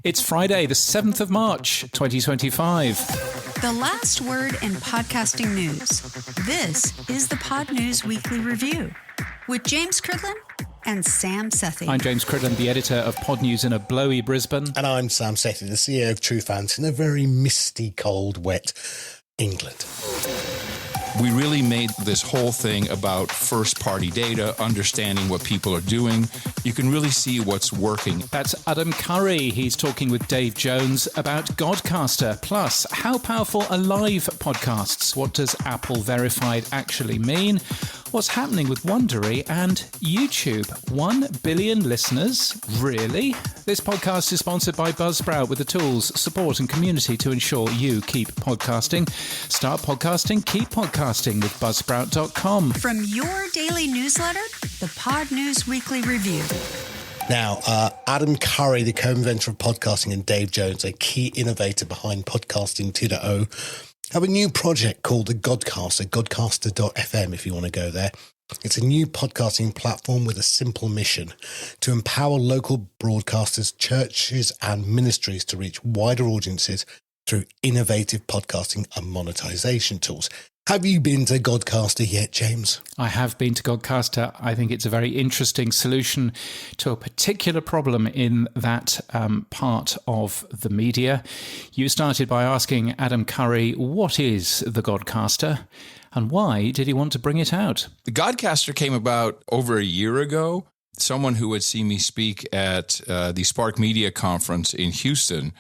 It's Friday, the 7th of March, 2025. The last word in podcasting news. This is the Pod News Weekly Review with James Cridland and Sam Sethi. I'm James Cridland, the editor of Pod News in a blowy Brisbane. And I'm Sam Sethi, the CEO of True Fans in a very misty, cold, wet England. We really made this whole thing about first-party data, understanding what people are doing. You can really see what's working. That's Adam Curry. He's talking with Dave Jones about Godcaster. Plus, how powerful are live podcasts? What does Apple Verified actually mean? What's happening with Wondery and YouTube? 1 billion listeners? Really? This podcast is sponsored by Buzzsprout with the tools, support and community to ensure you keep podcasting. Start podcasting, keep podcasting with Buzzsprout.com. From your daily newsletter, the Pod News Weekly Review. Now, Adam Curry, the co-inventor of podcasting, and Dave Jones, a key innovator behind Podcasting 2.0, have a new project called the Godcaster, godcaster.fm if you want to go there. It's a new podcasting platform with a simple mission to empower local broadcasters, churches and ministries to reach wider audiences through innovative podcasting and monetization tools. Have you been to Godcaster yet, James? I have been to Godcaster. I think it's a very interesting solution to a particular problem in that part of the media. You started by asking Adam Curry, what is the Godcaster and why did he want to bring it out? The Godcaster came about over a year ago. Someone who had seen me speak at the Spark Media Conference in Houston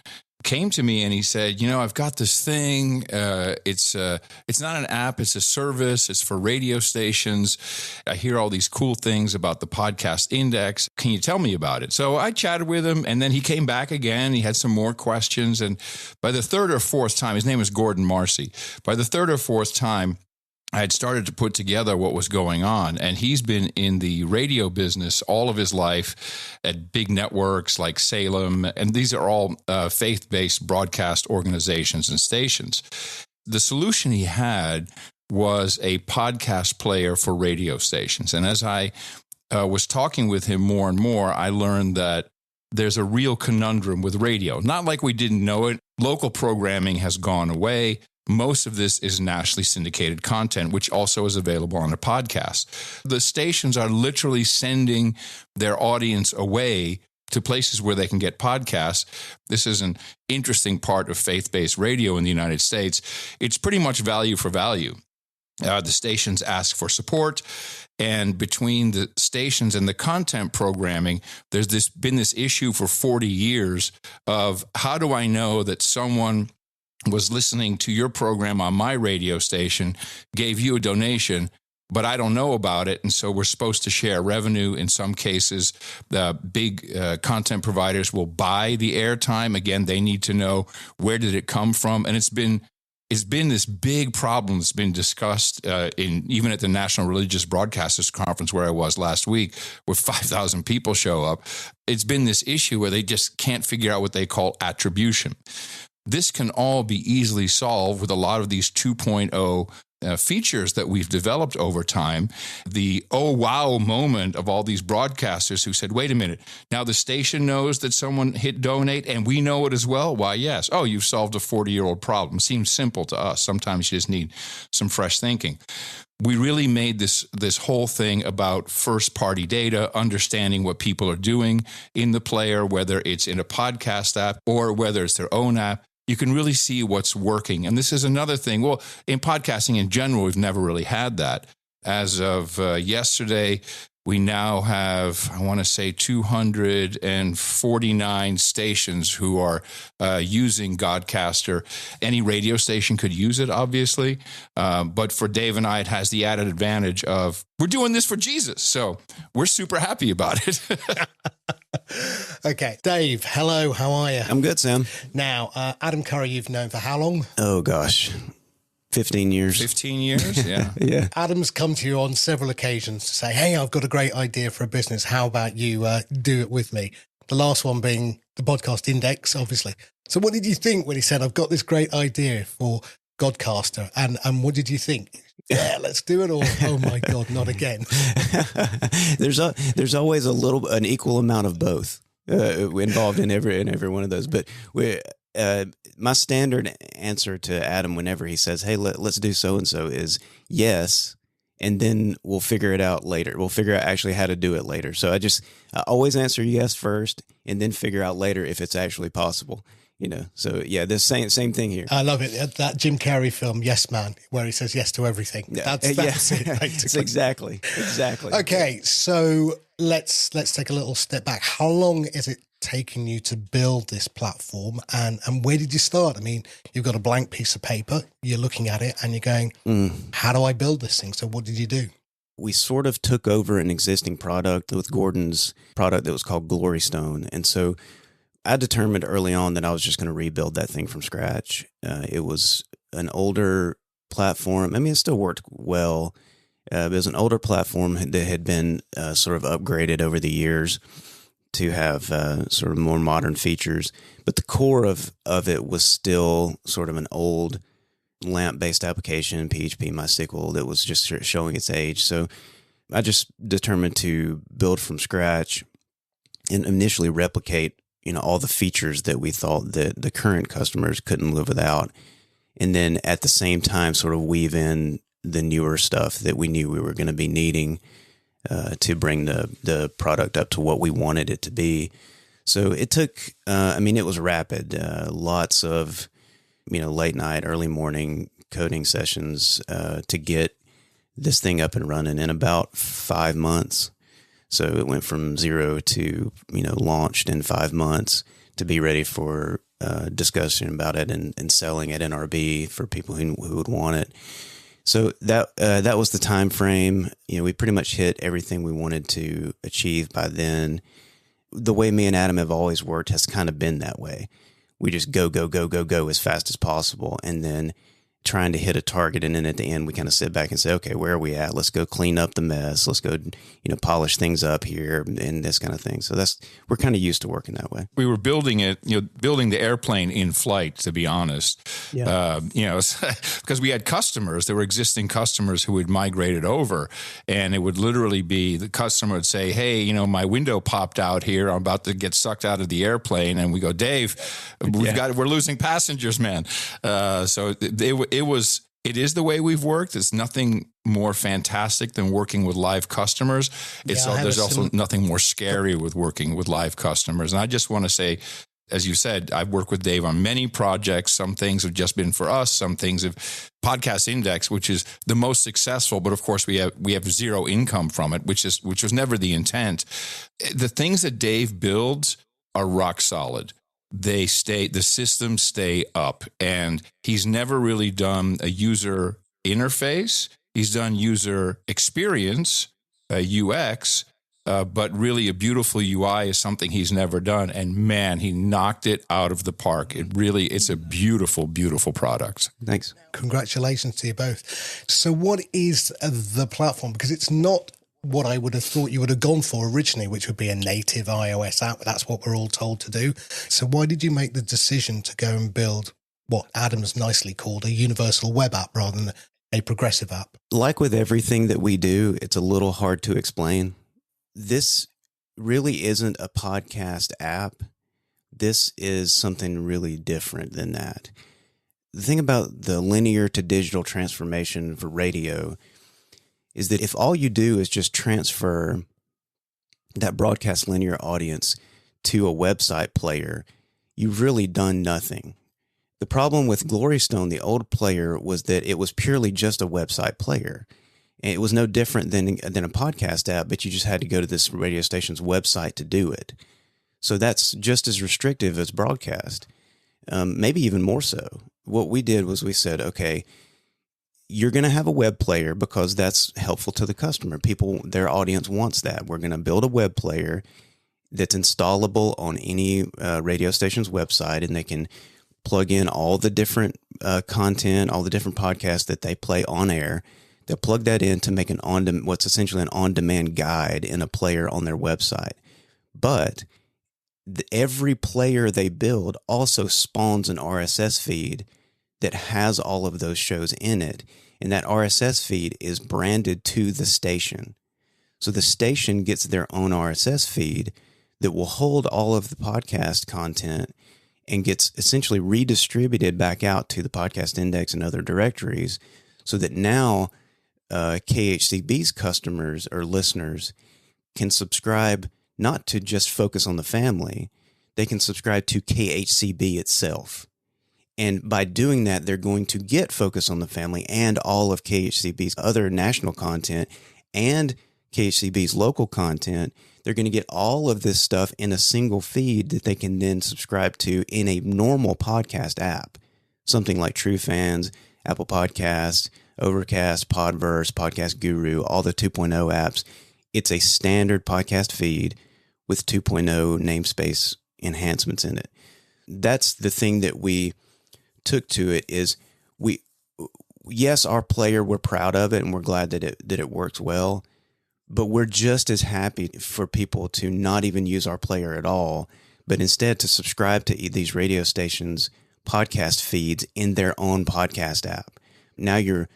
came to me and he said, I've got this thing. It's not an app. It's a service. It's for radio stations. I hear all these cool things about the podcast index. Can you tell me about it? So I chatted with him and then he came back again. He had some more questions. And by the third or fourth time, his name is Gordon Marcy. By the third or fourth time, I had started to put together what was going on, and he's been in the radio business all of his life at big networks like Salem, and these are all faith-based broadcast organizations and stations. The solution he had was a podcast player for radio stations, and as I was talking with him more and more, I learned that there's a real conundrum with radio. Not like we didn't know it. Local programming has gone away. Most of this is nationally syndicated content, which also is available on a podcast. The stations are literally sending their audience away to places where they can get podcasts. This is an interesting part of faith-based radio in the United States. It's pretty much value for value. The stations ask for support, and between the stations and the content programming, there's been this issue for 40 years of how do I know that someone was listening to your program on my radio station, gave you a donation, but I don't know about it. And so we're supposed to share revenue. In some cases, the big content providers will buy the airtime. Again, they need to know where did it come from. And it's been this big problem that's been discussed even at the National Religious Broadcasters Conference where I was last week, where 5,000 people show up. It's been this issue where they just can't figure out what they call attribution. This can all be easily solved with a lot of these 2.0 features that we've developed over time. The oh wow moment of all these broadcasters who said, wait a minute, now the station knows that someone hit donate and we know it as well? Why, yes. Oh, you've solved a 40-year-old problem. Seems simple to us. Sometimes you just need some fresh thinking. We really made this whole thing about first-party data, understanding what people are doing in the player, whether it's in a podcast app or whether it's their own app. You can really see what's working. And this is another thing. Well, in podcasting in general, we've never really had that. As of yesterday, we now have, I want to say, 249 stations who are using Godcaster. Any radio station could use it, obviously. But for Dave and I, it has the added advantage of we're doing this for Jesus. So we're super happy about it. Okay, Dave, hello, how are you? I'm good, Sam. Now, Adam Curry, you've known for how long? Oh, gosh. 15 years. 15 years, yeah. Yeah. Adam's come to you on several occasions to say, hey, I've got a great idea for a business. How about you do it with me? The last one being the podcast index, obviously. So what did you think when he said, I've got this great idea for Godcaster? And what did you think? Yeah, let's do it. Or, oh my God, not again. There's always an equal amount of both. involved in every one of those. But my standard answer to Adam whenever he says, "Hey, let's do so and so," is yes, and then we'll figure it out later. We'll figure out actually how to do it later. So I always answer yes first, and then figure out later if it's actually possible. So yeah, the same thing here. I love it. That Jim Carrey film, Yes Man, where he says yes to everything. That's it. It's exactly. Okay, so let's take a little step back. How long is it taking you to build this platform, and where did you start? I mean, you've got a blank piece of paper, you're looking at it, and you're going, how do I build this thing? So what did you do? We sort of took over an existing product with Gordon's product that was called Glory Stone, and so I determined early on that I was just going to rebuild that thing from scratch. It was an older platform. I mean, it still worked well. It was an older platform that had been sort of upgraded over the years to have sort of more modern features. But the core of it was still sort of an old LAMP-based application, PHP, MySQL, that was just showing its age. So I just determined to build from scratch and initially replicate all the features that we thought that the current customers couldn't live without. And then at the same time, sort of weave in the newer stuff that we knew we were going to be needing to bring the product up to what we wanted it to be. So it took, it was rapid. Lots of, late night, early morning coding sessions to get this thing up and running in about 5 months. So it went from 0 to, launched in 5 months to be ready for discussion about it and selling at NRB for people who would want it. So that was the time frame. We pretty much hit everything we wanted to achieve by then. The way me and Adam have always worked has kind of been that way. We just go as fast as possible, and then trying to hit a target, and then at the end we kind of sit back and say, okay, where are we at? Let's go clean up the mess. Let's go, polish things up here and this kind of thing. So we're kind of used to working that way. We were building it, building the airplane in flight, to be honest. Yeah. Because we had customers, there were existing customers who had migrated over, and it would literally be the customer would say, hey, my window popped out here. I'm about to get sucked out of the airplane. And we go, Dave, we're losing passengers, man. So it is the way we've worked. It's nothing more fantastic than working with live customers. There's also nothing more scary with working with live customers. And I just want to say, as you said, I've worked with Dave on many projects. Some things have just been for us. Some things have Podcast Index, which is the most successful. But of course, we have zero income from it, which was never the intent. The things that Dave builds are rock solid. The systems stay up, and he's never really done a user interface. He's done user experience, UX, but really a beautiful UI is something he's never done. And man, he knocked it out of the park. It's a beautiful, beautiful product. Thanks. Congratulations to you both. So what is the platform? Because it's not what I would have thought you would have gone for originally, which would be a native iOS app. That's what we're all told to do. So why did you make the decision to go and build what Adam's nicely called a universal web app rather than a progressive app? Like with everything that we do, it's a little hard to explain. This really isn't a podcast app. This is something really different than that. The thing about the linear to digital transformation for radio is that if all you do is just transfer that broadcast linear audience to a website player, you've really done nothing. The problem with Glory Stone, the old player, was that it was purely just a website player. And it was no different than a podcast app, but you just had to go to this radio station's website to do it. So that's just as restrictive as broadcast, maybe even more so. What we did was we said, okay, you're going to have a web player because that's helpful to the customer. Their audience wants that. We're going to build a web player that's installable on any radio station's website, and they can plug in all the different content, all the different podcasts that they play on air. They'll plug that in to make what's essentially an on-demand guide in a player on their website. But every player they build also spawns an RSS feed that has all of those shows in it. And that RSS feed is branded to the station. So the station gets their own RSS feed that will hold all of the podcast content and gets essentially redistributed back out to the podcast index and other directories, so that now KHCB's customers or listeners can subscribe not to just focus on the family, they can subscribe to KHCB itself. And by doing that, they're going to get Focus on the Family and all of KHCB's other national content and KHCB's local content. They're going to get all of this stuff in a single feed that they can then subscribe to in a normal podcast app. Something like True Fans, Apple Podcasts, Overcast, Podverse, Podcast Guru, all the 2.0 apps. It's a standard podcast feed with 2.0 namespace enhancements in it. That's the thing that we took to it is yes, our player, we're proud of it and we're glad that it works well, but we're just as happy for people to not even use our player at all, but instead to subscribe to these radio stations' podcast feeds in their own podcast app. Now you're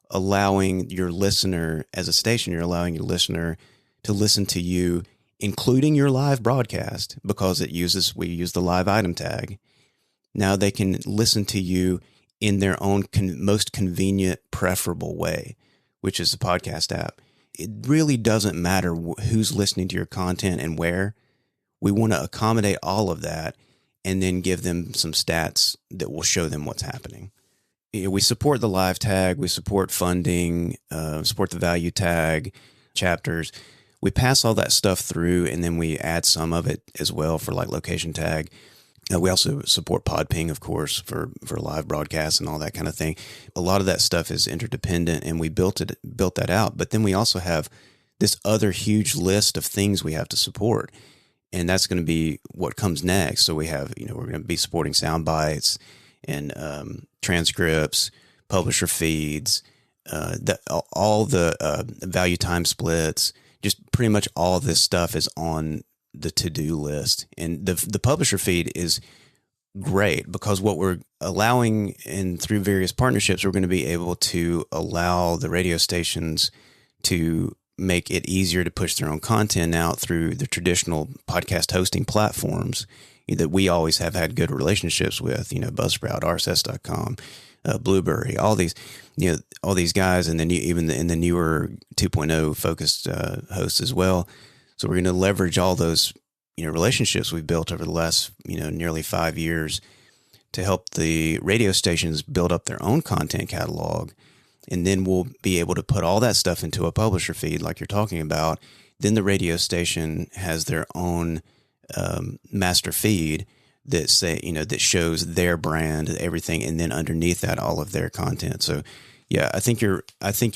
allowing your listener, as a station, you're allowing your listener to listen to you, including your live broadcast, because we use the live item tag. Now they can listen to you in their own most convenient, preferable way, which is the podcast app. It really doesn't matter who's listening to your content and where. We want to accommodate all of that and then give them some stats that will show them what's happening. We support the live tag. We support funding, support the value tag, chapters. We pass all that stuff through, and then we add some of it as well for like location tag. We also support PodPing, of course, for live broadcasts and all that kind of thing. A lot of that stuff is interdependent, and we built that out. But then we also have this other huge list of things we have to support, and that's going to be what comes next. So we have, we're going to be supporting sound bites and transcripts, publisher feeds, all the value time splits. Just pretty much all this stuff is on the to-do list. And the publisher feed is great because what we're allowing, and through various partnerships, we're going to be able to allow the radio stations to make it easier to push their own content out through the traditional podcast hosting platforms that we always have had good relationships with, Buzzsprout, RSS.com, Blueberry, all these guys, and then even in the newer 2.0 focused hosts as well. So we're going to leverage all those, relationships we've built over the last, nearly 5 years to help the radio stations build up their own content catalog. And then we'll be able to put all that stuff into a publisher feed like you're talking about. Then the radio station has their own master feed that that shows their brand, everything, and then underneath that, all of their content. So yeah, I think you're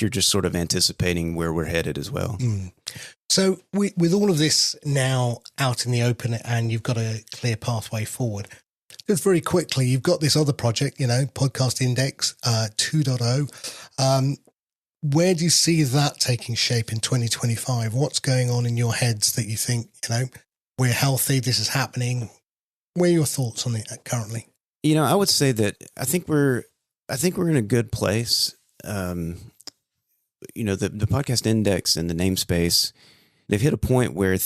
just sort of anticipating where we're headed as well. Mm. So with all of this now out in the open and you've got a clear pathway forward, just very quickly, you've got this other project, Podcast Index 2.0. Where do you see that taking shape in 2025? What's going on in your heads that you think, we're healthy, this is happening? Where are your thoughts on it currently? I would say that I think we're in a good place. The Podcast Index and the namespace, they've hit a point where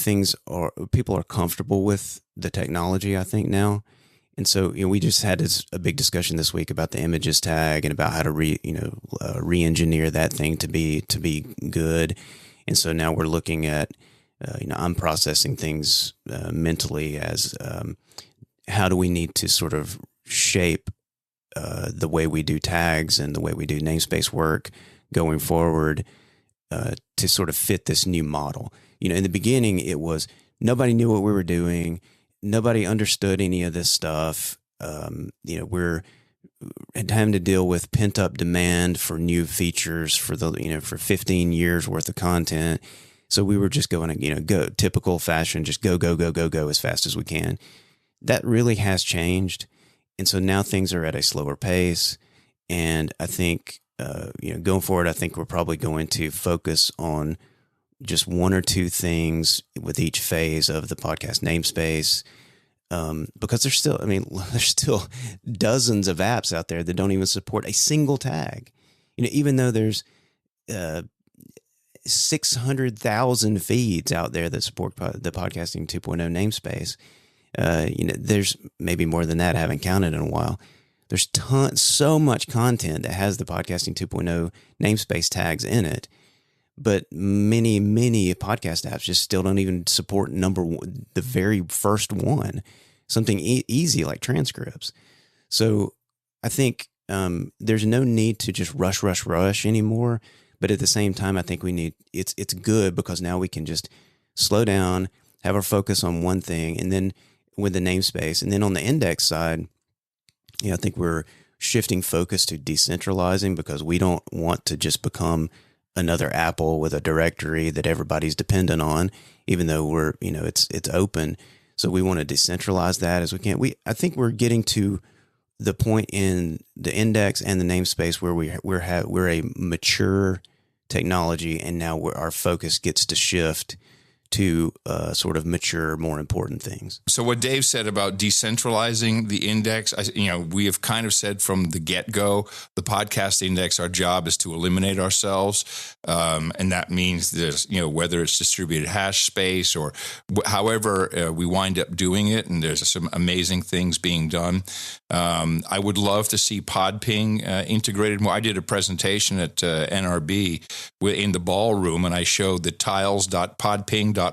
people are comfortable with the technology, I think, now. And so, we just had a big discussion this week about the images tag and about how to re-engineer that thing to be good. And so now we're looking at, I'm processing things mentally as how do we need to sort of shape the way we do tags and the way we do namespace work going forward to sort of fit this new model. In the beginning, it was nobody knew what we were doing. Nobody understood any of this stuff. We're having to deal with pent up demand for new features for for 15 years worth of content. So we were just going to, go typical fashion, just go as fast as we can. That really has changed. And so now things are at a slower pace. And I think, going forward, I think we're probably going to focus on just one or two things with each phase of the podcast namespace. Because there's still dozens of apps out there that don't even support a single tag. Even though there's 600,000 feeds out there that support the Podcasting 2.0 namespace. There's maybe more than that. I haven't counted in a while. There's so much content that has the Podcasting 2.0 namespace tags in it, but many podcast apps just still don't even support the very first one, something easy like transcripts. So I think there's no need to just rush anymore. But at the same time, I think it's good because now we can just slow down, have our focus on one thing, and then with the namespace. And then on the index side, I think we're shifting focus to decentralizing because we don't want to just become another Apple with a directory that everybody's dependent on, even though it's open. So we want to decentralize that as we can. I think we're getting to the point in the index and the namespace where we're a mature technology, and now our focus gets to shift to sort of mature, more important things. So what Dave said about decentralizing the index, we have kind of said from the get-go, the podcast index, our job is to eliminate ourselves. And that means there's, whether it's distributed hash space or however we wind up doing it. And there's some amazing things being done. I would love to see PodPing integrated more. I did a presentation at NRB in the ballroom, and I showed the tiles.podping.org,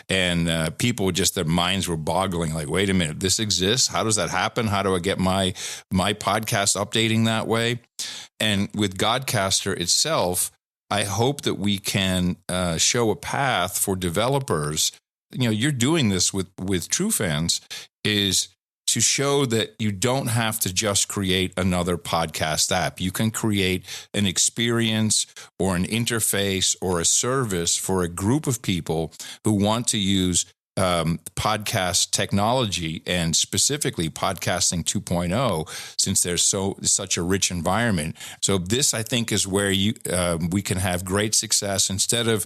and people just, their minds were boggling, like, wait a minute, this exists? How does that happen? How do I get my podcast updating that way? And with Godcaster itself, I hope that we can show a path for developers. You're doing this with TrueFans, is to show that you don't have to just create another podcast app. You can create an experience or an interface or a service for a group of people who want to use podcast technology, and specifically podcasting 2.0, since there's such a rich environment. So this, I think, is where we can have great success instead of,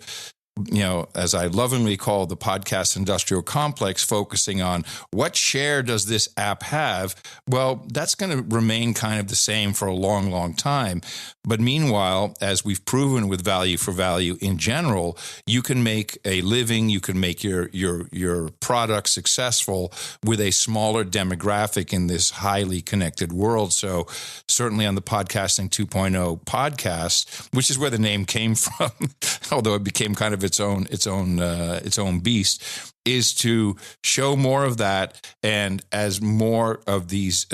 as I lovingly call the podcast industrial complex, focusing on what share does this app have? Well, that's going to remain kind of the same for a long, long time. But meanwhile, as we've proven with value for value in general, you can make a living, you can make your product successful with a smaller demographic in this highly connected world. So certainly on the Podcasting 2.0 podcast, which is where the name came from, although it became kind of its own beast, is to show more of that. And as more of these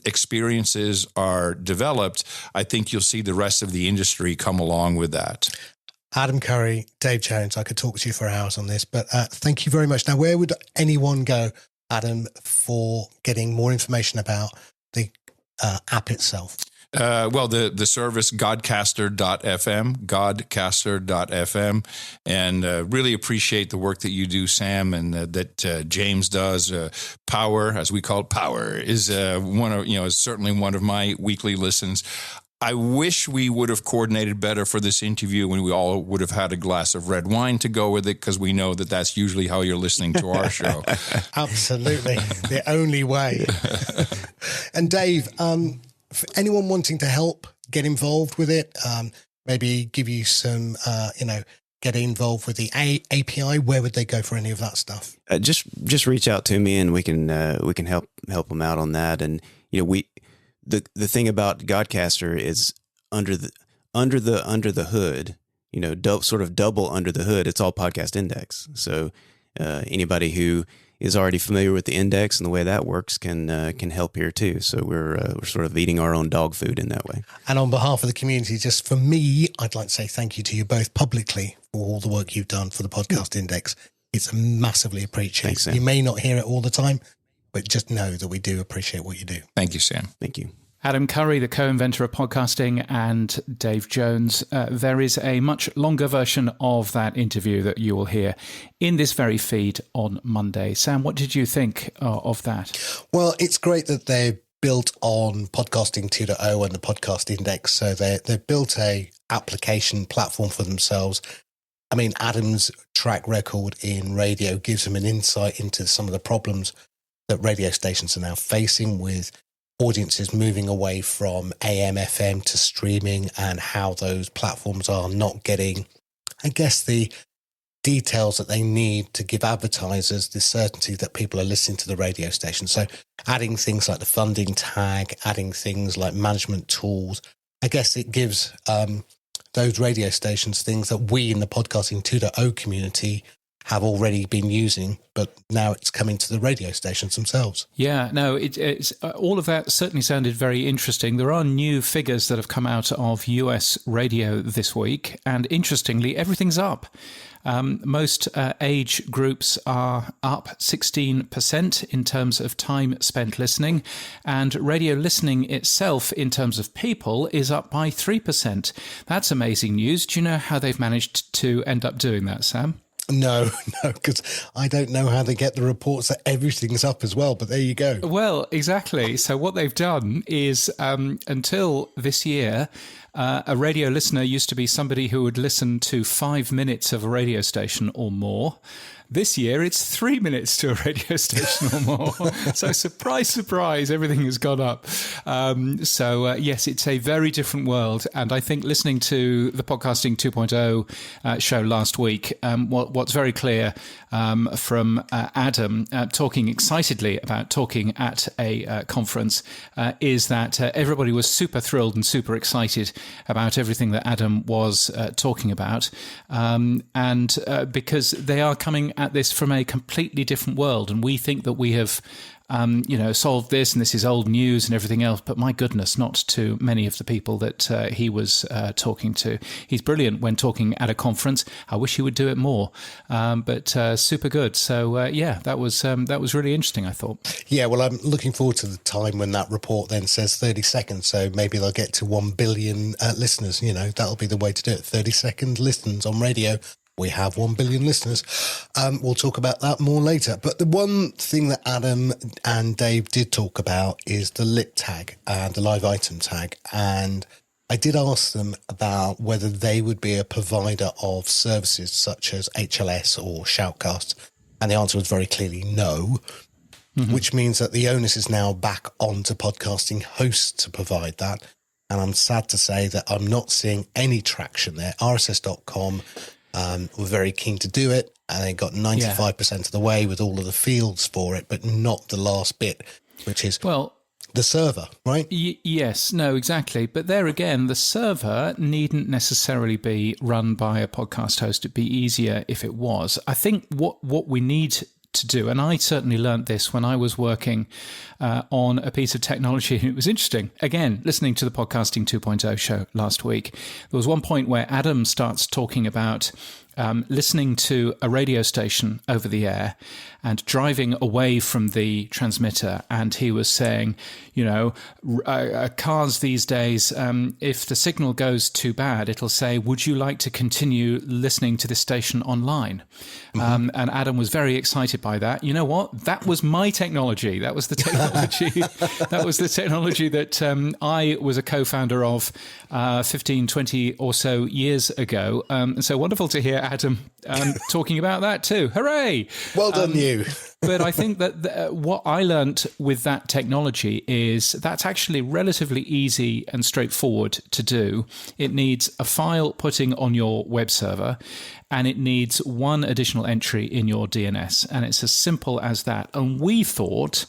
experiences are developed, I think you'll see the rest of the industry come along with that. Adam Curry, Dave Jones, I could talk to you for hours on this, but thank you very much. Now, where would anyone go, Adam, for getting more information about the app itself? Well, the service, godcaster.fm, and really appreciate the work that you do, Sam, and that James does. Power, as we call it, Power, is is certainly one of my weekly listens. I wish we would have coordinated better for this interview when we all would have had a glass of red wine to go with it, because we know that that's usually how you're listening to our show. Absolutely. The only way. And Dave, for anyone wanting to help get involved with it, maybe give you some, get involved with the API, where would they go for any of that stuff? Just reach out to me, and we can help them out on that. And the thing about Godcaster is under the hood, sort of double under the hood, it's all podcast index. So anybody who is already familiar with the index and the way that works can help here too. So we're sort of eating our own dog food in that way. And on behalf of the community, just for me, I'd like to say thank you to you both publicly for all the work you've done for the podcast index. It's massively appreciated. Thanks, Sam. You may not hear it all the time, but just know that we do appreciate what you do. Thank you, Sam. Thank you. Adam Curry, the co-inventor of podcasting, and Dave Jones. There is a much longer version of that interview that you will hear in this very feed on Monday. Sam, what did you think of that? Well, it's great that they're built on Podcasting 2.0 and the podcast index. So they've built a application platform for themselves. I mean, Adam's track record in radio gives him an insight into some of the problems that radio stations are now facing with audiences moving away from AM, FM to streaming, and how those platforms are not getting I guess, the details that they need to give advertisers the certainty that people are listening to the radio station. So adding things like the funding tag, adding things like management tools, I guess it gives those radio stations things that we in the Podcasting 2.0 community have already been using, but now it's coming to the radio stations themselves. Yeah, no, it's all of that certainly sounded very interesting. There are new figures that have come out of US radio this week, and interestingly, everything's up. Most age groups are up 16% in terms of time spent listening, and radio listening itself in terms of people is up by 3%. That's amazing news. Do you know how they've managed to end up doing that, Sam? No, because I don't know how they get the reports that everything's up as well, but there you go. Well, exactly. So what they've done is until this year, a radio listener used to be somebody who would listen to 5 minutes of a radio station or more. This year, it's 3 minutes to a radio station or more. So surprise, surprise, everything has gone up. Yes, it's a very different world. And I think listening to the Podcasting 2.0 show last week, what's very clear from Adam talking excitedly about talking at a conference is that everybody was super thrilled and super excited about everything that Adam was talking about. Because they are coming at this from a completely different world, and we think that we have solved this and this is old news and everything else, but my goodness, not to many of the people that he was talking to. He's brilliant when talking at a conference. I wish he would do it more, but super good. So that was really interesting, I thought. Yeah, well, I'm looking forward to the time when that report then says 30 seconds, so maybe they'll get to 1 billion listeners. That'll be the way to do it. 30-second listens on radio. We have 1 billion listeners. We'll talk about that more later. But the one thing that Adam and Dave did talk about is the lit tag, the live item tag. And I did ask them about whether they would be a provider of services such as HLS or Shoutcast. And the answer was very clearly no, which means that the onus is now back onto podcasting hosts to provide that. And I'm sad to say that I'm not seeing any traction there. RSS.com were very keen to do it, and they got 95% of the way with all of the fields for it, but not the last bit, which is the server, right? Yes, no, exactly. But there again, the server needn't necessarily be run by a podcast host. It'd be easier if it was. I think what we need to do, and I certainly learnt this when I was working on a piece of technology, and it was interesting. Again, listening to the Podcasting 2.0 show last week, there was one point where Adam starts talking about listening to a radio station over the air and driving away from the transmitter. And he was saying, cars these days, if the signal goes too bad, it'll say, would you like to continue listening to this station online? And Adam was very excited by that. You know what? That was my technology. That was the technology. That was the technology that I was a co-founder of 15, 20 or so years ago. So wonderful to hear Adam talking about that too. Hooray! Well done, you. But I think that what I learnt with that technology is that's actually relatively easy and straightforward to do. It needs a file putting on your web server, and it needs one additional entry in your DNS. And it's as simple as that. And we thought,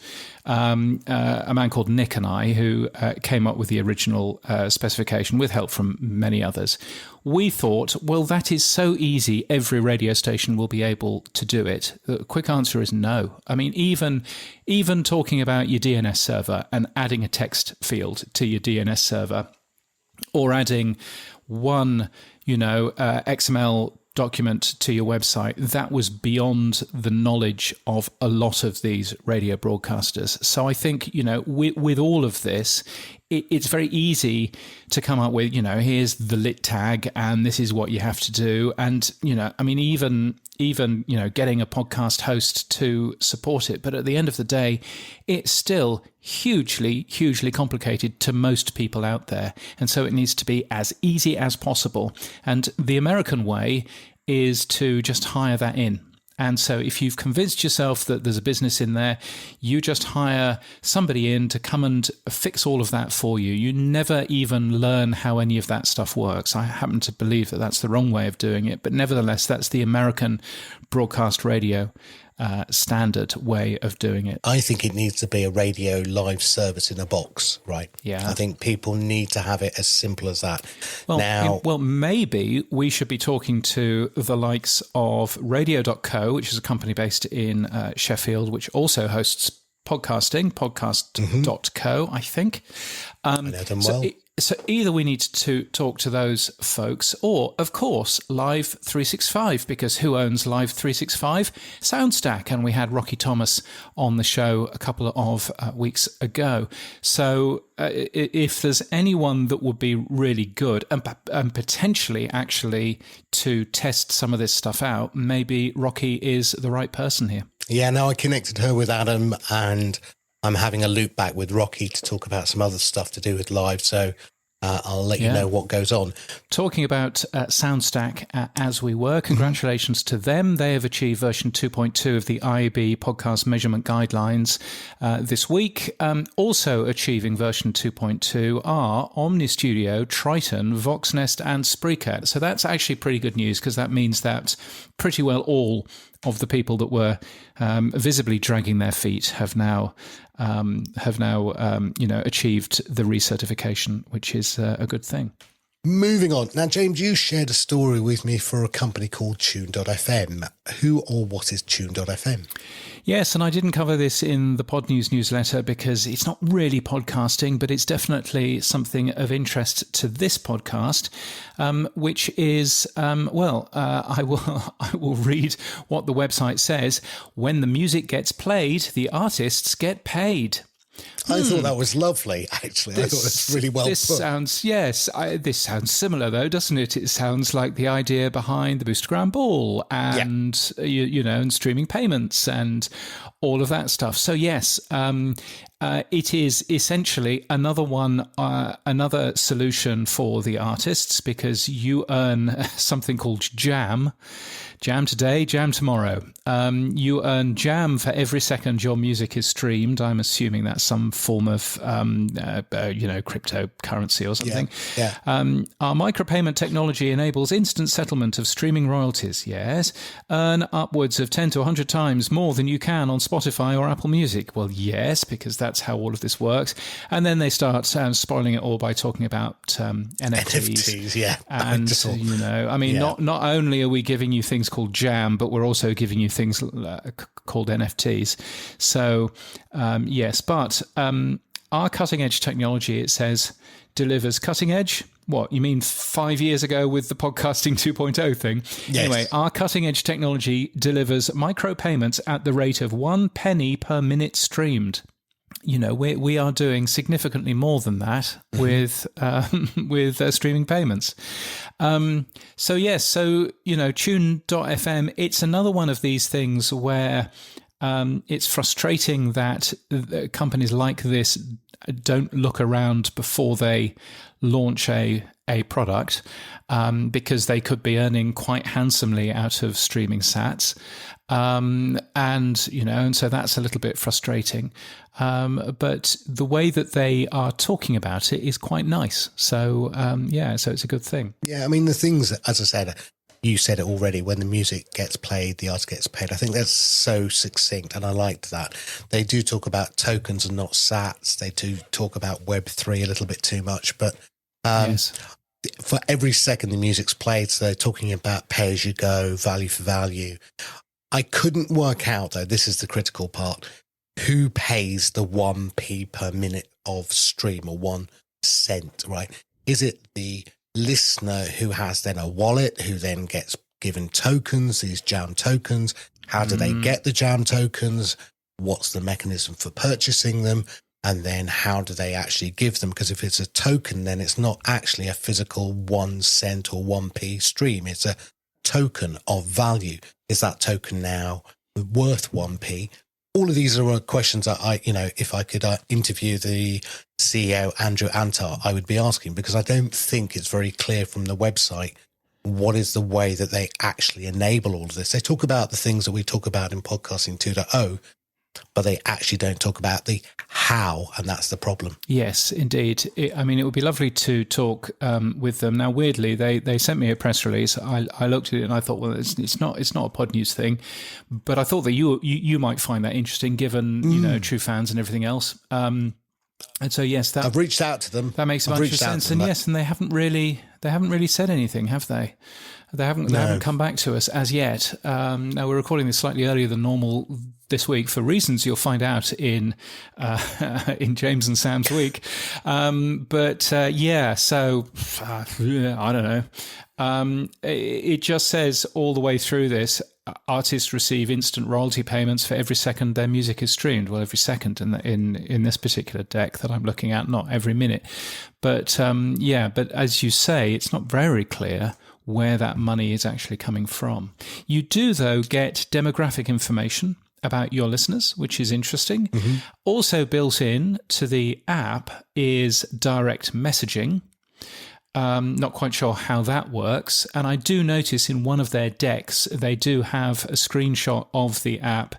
a man called Nick and I, who came up with the original specification with help from many others, we thought, well, that is so easy, every radio station will be able to do it. The quick answer is no. I mean, even talking about your DNS server and adding a text field to your DNS server, or adding one, XML document to your website, that was beyond the knowledge of a lot of these radio broadcasters. So I think, with all of this, it's very easy to come up with, here's the lit tag and this is what you have to do. And, even getting a podcast host to support it. But at the end of the day, it's still hugely, hugely complicated to most people out there. And so it needs to be as easy as possible. And the American way is to just hire that in. And so if you've convinced yourself that there's a business in there, you just hire somebody in to come and fix all of that for you. You never even learn how any of that stuff works. I happen to believe that that's the wrong way of doing it, but nevertheless, that's the American broadcast radio standard way of doing it. I think it needs to be a radio live service in a box, right? Yeah. I think people need to have it as simple as that. Well, maybe we should be talking to the likes of Radio.co, which is a company based in Sheffield, which also hosts podcasting, podcast.co, I think. I know them well. So either we need to talk to those folks or, of course, Live 365, because who owns Live 365? Soundstack. And we had Rocky Thomas on the show a couple of weeks ago. So if there's anyone that would be really good and potentially actually to test some of this stuff out, maybe Rocky is the right person here. Yeah, no, I connected her with Adam, and I'm having a loop back with Rocky to talk about some other stuff to do with live. So I'll let you know what goes on. Talking about Soundstack as we were, congratulations to them. They have achieved version 2.2 of the IAB podcast measurement guidelines this week. Also achieving version 2.2 are Omni Studio, Triton, Voxnest, and Spreaker. So that's actually pretty good news, because that means that pretty well all of the people that were visibly dragging their feet have now achieved the recertification, which is a good thing. Moving on. Now, James, you shared a story with me for a company called Tune.fm. Who or what is Tune.fm? Yes, and I didn't cover this in the Pod News newsletter because it's not really podcasting, but it's definitely something of interest to this podcast, which is, I will read what the website says. When the music gets played, the artists get paid. I thought that was lovely, actually. I thought it was really well put. This sounds similar, though, doesn't it? It sounds like the idea behind the Boostergram Ball and, and streaming payments and all of that stuff. So, yes, it is essentially another solution for the artists, because you earn something called jam. Jam today, jam tomorrow. You earn jam for every second your music is streamed. I'm assuming that's some form of, cryptocurrency or something. Yeah. Our micropayment technology enables instant settlement of streaming royalties. Yes. Earn upwards of 10 to 100 times more than you can on Spotify or Apple Music. Well, yes, because that's how all of this works. And then they start spoiling it all by talking about NFTs. Yeah. And, not only are we giving you things called jam, but we're also giving you things called NFTs. So, yes, but our cutting edge technology, it says, delivers cutting edge. What, you mean 5 years ago with the podcasting 2.0 thing? Yes. Anyway, our cutting edge technology delivers micropayments at the rate of 1 penny per minute streamed. We are doing significantly more than that with streaming payments. Tune.fm, it's another one of these things where it's frustrating that companies like this don't look around before they launch a product, because they could be earning quite handsomely out of streaming sats. And so that's a little bit frustrating. But the way that they are talking about it is quite nice. So, so it's a good thing. Yeah, I mean, the things, as I said, you said it already, when the music gets played, the artist gets paid. I think that's so succinct, and I liked that. They do talk about tokens and not sats. They do talk about Web3 a little bit too much, but yes. For every second the music's played, so they're talking about pay-as-you-go, value for value. I couldn't work out, though, this is the critical part, who pays the 1p per minute of stream, or 1 cent, right? Is it the listener who has then a wallet, who then gets given tokens, these jam tokens? How do they get the jam tokens? What's the mechanism for purchasing them? And then how do they actually give them? Because if it's a token, then it's not actually a physical 1 cent or 1p stream. It's a token of value. Is that token now worth 1p? All of these are questions that if I could interview the CEO, Andrew Antar, I would be asking, because I don't think it's very clear from the website what is the way that they actually enable all of this. They talk about the things that we talk about in Podcasting 2.0, but they actually don't talk about the how, and that's the problem. Yes, indeed. It would be lovely to talk with them. Now, weirdly, they sent me a press release. I looked at it and I thought, well, it's not a Pod News thing, but I thought that you might find that interesting, given true fans and everything else. And so, yes, I've reached out to them. That makes a bunch of sense. And yes, and they haven't really said anything, have they? They haven't come back to us as yet. Now, we're recording this slightly earlier than normal this week for reasons you'll find out in James and Sam's week. So I don't know. It just says all the way through this, artists receive instant royalty payments for every second their music is streamed. Well, every second in this particular deck that I'm looking at, not every minute. But but as you say, it's not very clear where that money is actually coming from. You do, though, get demographic information about your listeners, which is interesting. Mm-hmm. Also built in to the app is direct messaging. Not quite sure how that works. And I do notice in one of their decks, they do have a screenshot of the app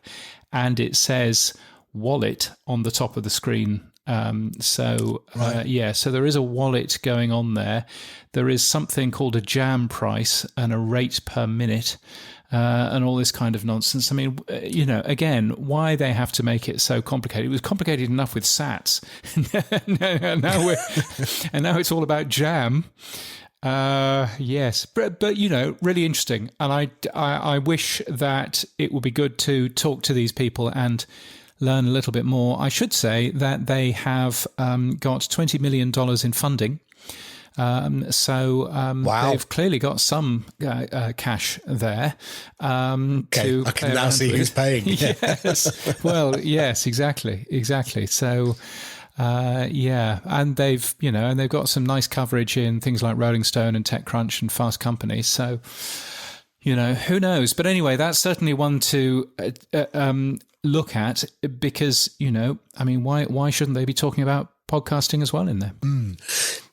and it says wallet on the top of the screen. So there is a wallet going on there. There is something called a jam price and a rate per minute. And all this kind of nonsense. I mean, again, why they have to make it so complicated? It was complicated enough with Sats. and now it's all about jam. Yes, but really interesting. And I wish that it would be good to talk to these people and learn a little bit more. I should say that they have got $20 million in funding. Wow. They've clearly got some cash there. Okay, I can now see who's paying. Yes. Well, yes, exactly. So, and they've got some nice coverage in things like Rolling Stone and TechCrunch and Fast Company. So, who knows? But anyway, that's certainly one to look at because, why shouldn't they be talking about podcasting as well in there?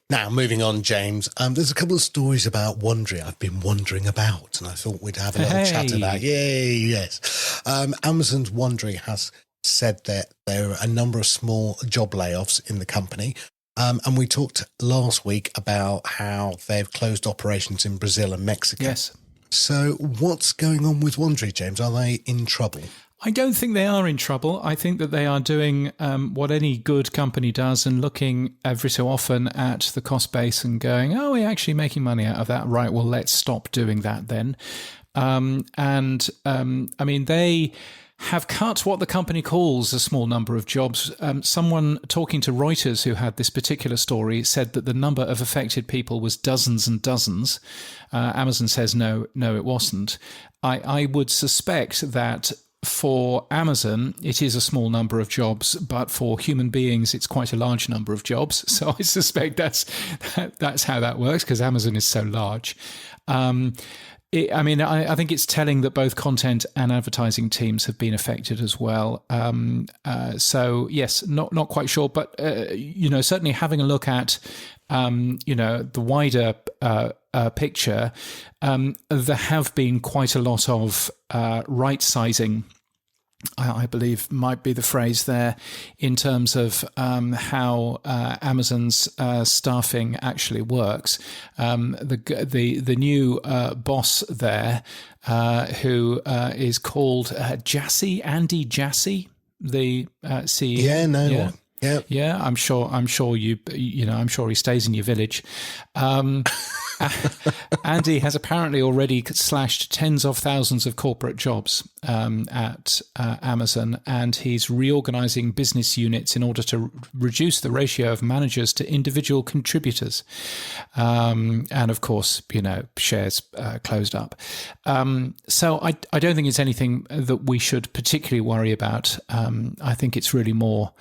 Now, moving on, James, there's a couple of stories about Wondery I've been wondering about, and I thought we'd have a little chat about. Yay, yes. Amazon's Wondery has said that there are a number of small job layoffs in the company. And we talked last week about how they've closed operations in Brazil and Mexico. Yes. So what's going on with Wondery, James? Are they in trouble? I don't think they are in trouble. I think that they are doing what any good company does and looking every so often at the cost base and going, oh, we're actually making money out of that. Right, well, let's stop doing that then. They have cut what the company calls a small number of jobs. Someone talking to Reuters who had this particular story said that the number of affected people was dozens and dozens. Amazon says, no, it wasn't. I would suspect that for Amazon, it is a small number of jobs, but for human beings, it's quite a large number of jobs. So I suspect that's how that works because Amazon is so large. I think it's telling that both content and advertising teams have been affected as well. So yes, not quite sure, but certainly having a look at the wider picture, there have been quite a lot of right sizing. I believe might be the phrase there in terms of how Amazon's staffing actually works. The new boss there, who is called Andy Jassy, the CEO. Yeah, I'm sure I'm sure he stays in your village. Andy has apparently already slashed tens of thousands of corporate jobs at Amazon, and he's reorganizing business units in order to reduce the ratio of managers to individual contributors. And of course, shares closed up. So I don't think it's anything that we should particularly worry about. I think it's really more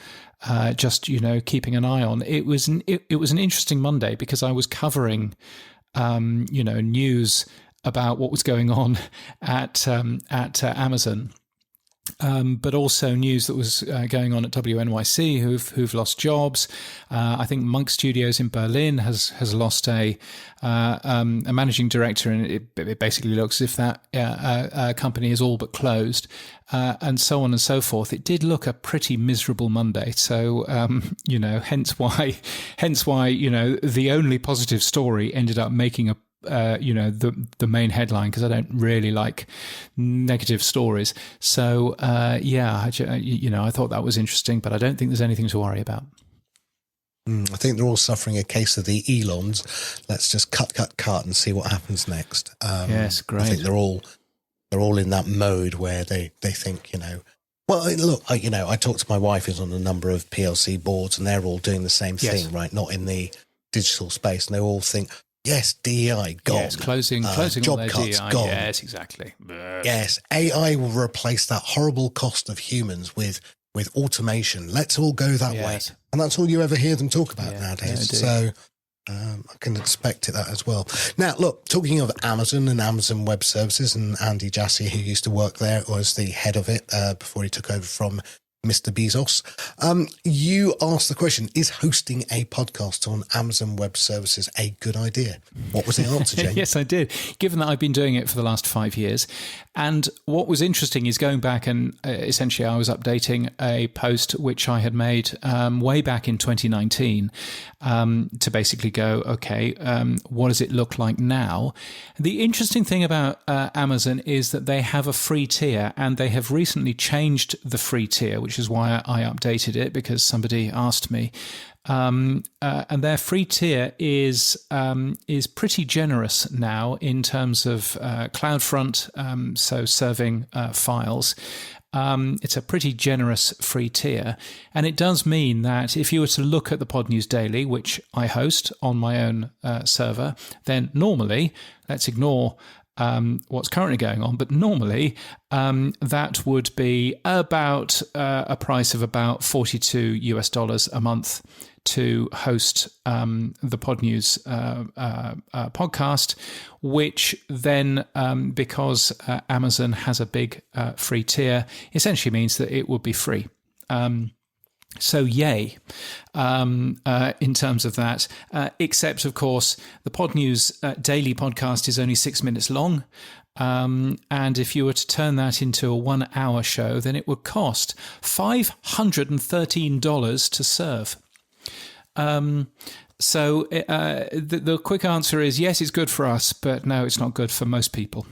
just keeping an eye on. It was an interesting Monday because I was covering news about what was going on at Amazon. but also news that was going on at WNYC who've lost jobs. I think Monk Studios in Berlin has lost a managing director, and it basically looks as if that company is all but closed, and so on and so forth. It did look a pretty miserable Monday. So hence why the only positive story ended up making the main headline, because I don't really like negative stories. So I thought that was interesting, but I don't think there's anything to worry about. I think they're all suffering a case of the Elons. Let's just cut and see what happens next. Yes, great. I think they're all in that mode where they think, well, look, I talked to my wife who's on a number of PLC boards, and they're all doing the same thing, right? Not in the digital space, and they all think, yes, DEI, gone. Yes, closing job all their cuts, DEI. gone. Yes, exactly. Yes, AI will replace that horrible cost of humans with automation. Let's all go that way. And that's all you ever hear them talk about nowadays. So I can expect that as well. Now, look, talking of Amazon and Amazon Web Services, and Andy Jassy, who used to work there, was the head of it before he took over from Mr. Bezos. You asked the question, is hosting a podcast on Amazon Web Services a good idea? What was the answer, James? Yes, I did, given that I've been doing it for the last 5 years. And what was interesting is going back and essentially I was updating a post which I had made way back in 2019 to basically go, okay, what does it look like now? The interesting thing about Amazon is that they have a free tier, and they have recently changed the free tier, which is why I updated it, because somebody asked me. And their free tier is pretty generous now in terms of CloudFront, so serving files. It's a pretty generous free tier, and it does mean that if you were to look at the Pod News Daily, which I host on my own server, then normally, let's ignore what's currently going on, but normally that would be about a price of about $42 a month to host the Pod News podcast, which then, because Amazon has a big free tier, essentially means that it would be free. So yay, in terms of that, except of course the Pod News daily podcast is only 6 minutes long. And if you were to turn that into a 1 hour show, then it would cost $513 to serve. So the quick answer is yes, it's good for us, but no, it's not good for most people.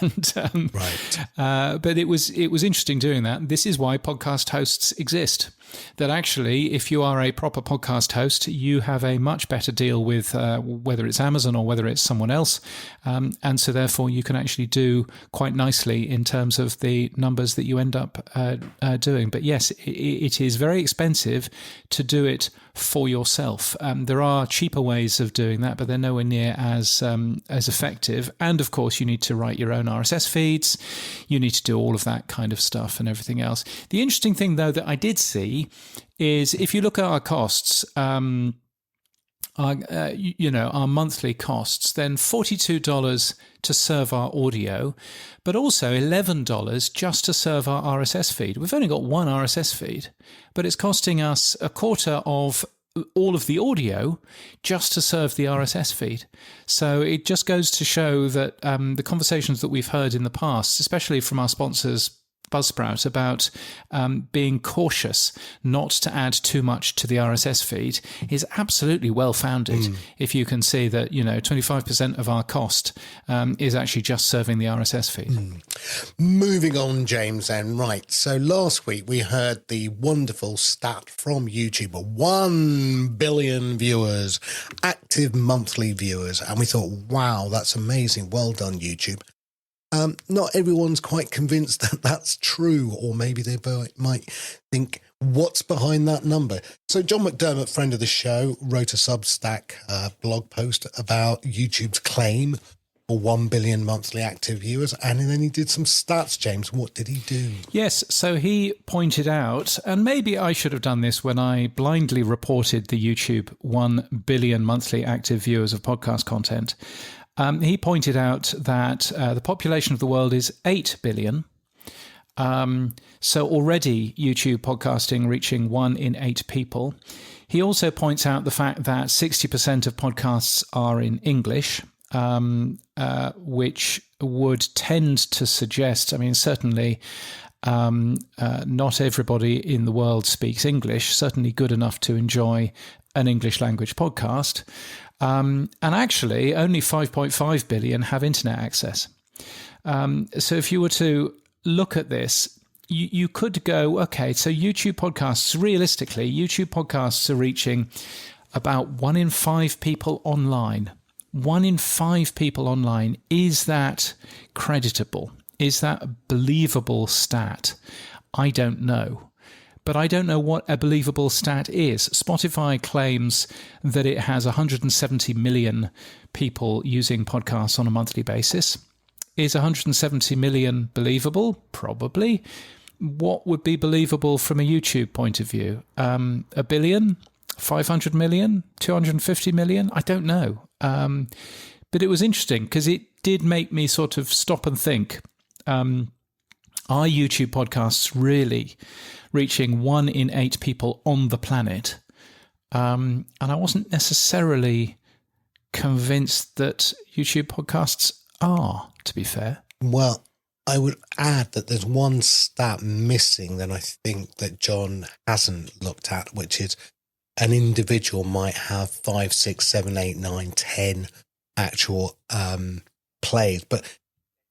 And, right. But it was interesting doing that. This is why podcast hosts exist. That actually, if you are a proper podcast host, you have a much better deal with whether it's Amazon or whether it's someone else. And so therefore you can actually do quite nicely in terms of the numbers that you end up doing. But yes, it is very expensive to do it for yourself. There are cheaper ways of doing that, but they're nowhere near as effective. And of course, you need to write your own RSS feeds. You need to do all of that kind of stuff and everything else. The interesting thing, though, that I did see is if you look at our costs, our monthly costs, then $42 to serve our audio, but also $11 just to serve our RSS feed. We've only got one RSS feed, but it's costing us a quarter of all of the audio just to serve the RSS feed. So it just goes to show that the conversations that we've heard in the past, especially from our sponsors, Buzzsprout, about being cautious not to add too much to the RSS feed is absolutely well-founded. If you can see that, 25% of our cost is actually just serving the RSS feed. Moving on, James, then. Right. So last week we heard the wonderful stat from YouTube, 1 billion viewers, active monthly viewers. And we thought, wow, that's amazing. Well done, YouTube. Not everyone's quite convinced that that's true, or maybe they might think, what's behind that number? So John McDermott, friend of the show, wrote a Substack blog post about YouTube's claim for 1 billion monthly active viewers, and then he did some stats, James. What did he do? Yes, so he pointed out, and maybe I should have done this when I blindly reported the YouTube 1 billion monthly active viewers of podcast content. He pointed out that the population of the world is 8 billion, So already YouTube podcasting reaching 1 in 8 people. He also points out the fact that 60% of podcasts are in English, which would tend to suggest, I mean, certainly not everybody in the world speaks English, certainly good enough to enjoy an English language podcast. And actually, only 5.5 billion have internet access. So if you were to look at this, you could go, okay, so YouTube podcasts, realistically, YouTube podcasts are reaching about 1 in 5 people online. 1 in 5 people online. Is that creditable? Is that a believable stat? I don't know. But I don't know what a believable stat is. Spotify claims that it has 170 million people using podcasts on a monthly basis. Is 170 million believable? Probably. What would be believable from a YouTube point of view? A billion? 500 million? 250 million? I don't know. But it was interesting because it did make me sort of stop and think. Are YouTube podcasts really reaching 1 in 8 people on the planet? And I wasn't necessarily convinced that YouTube podcasts are, to be fair. Well, I would add that there's one stat missing that I think that John hasn't looked at, which is an individual might have 5, 6, 7, 8, 9, 10 actual plays. But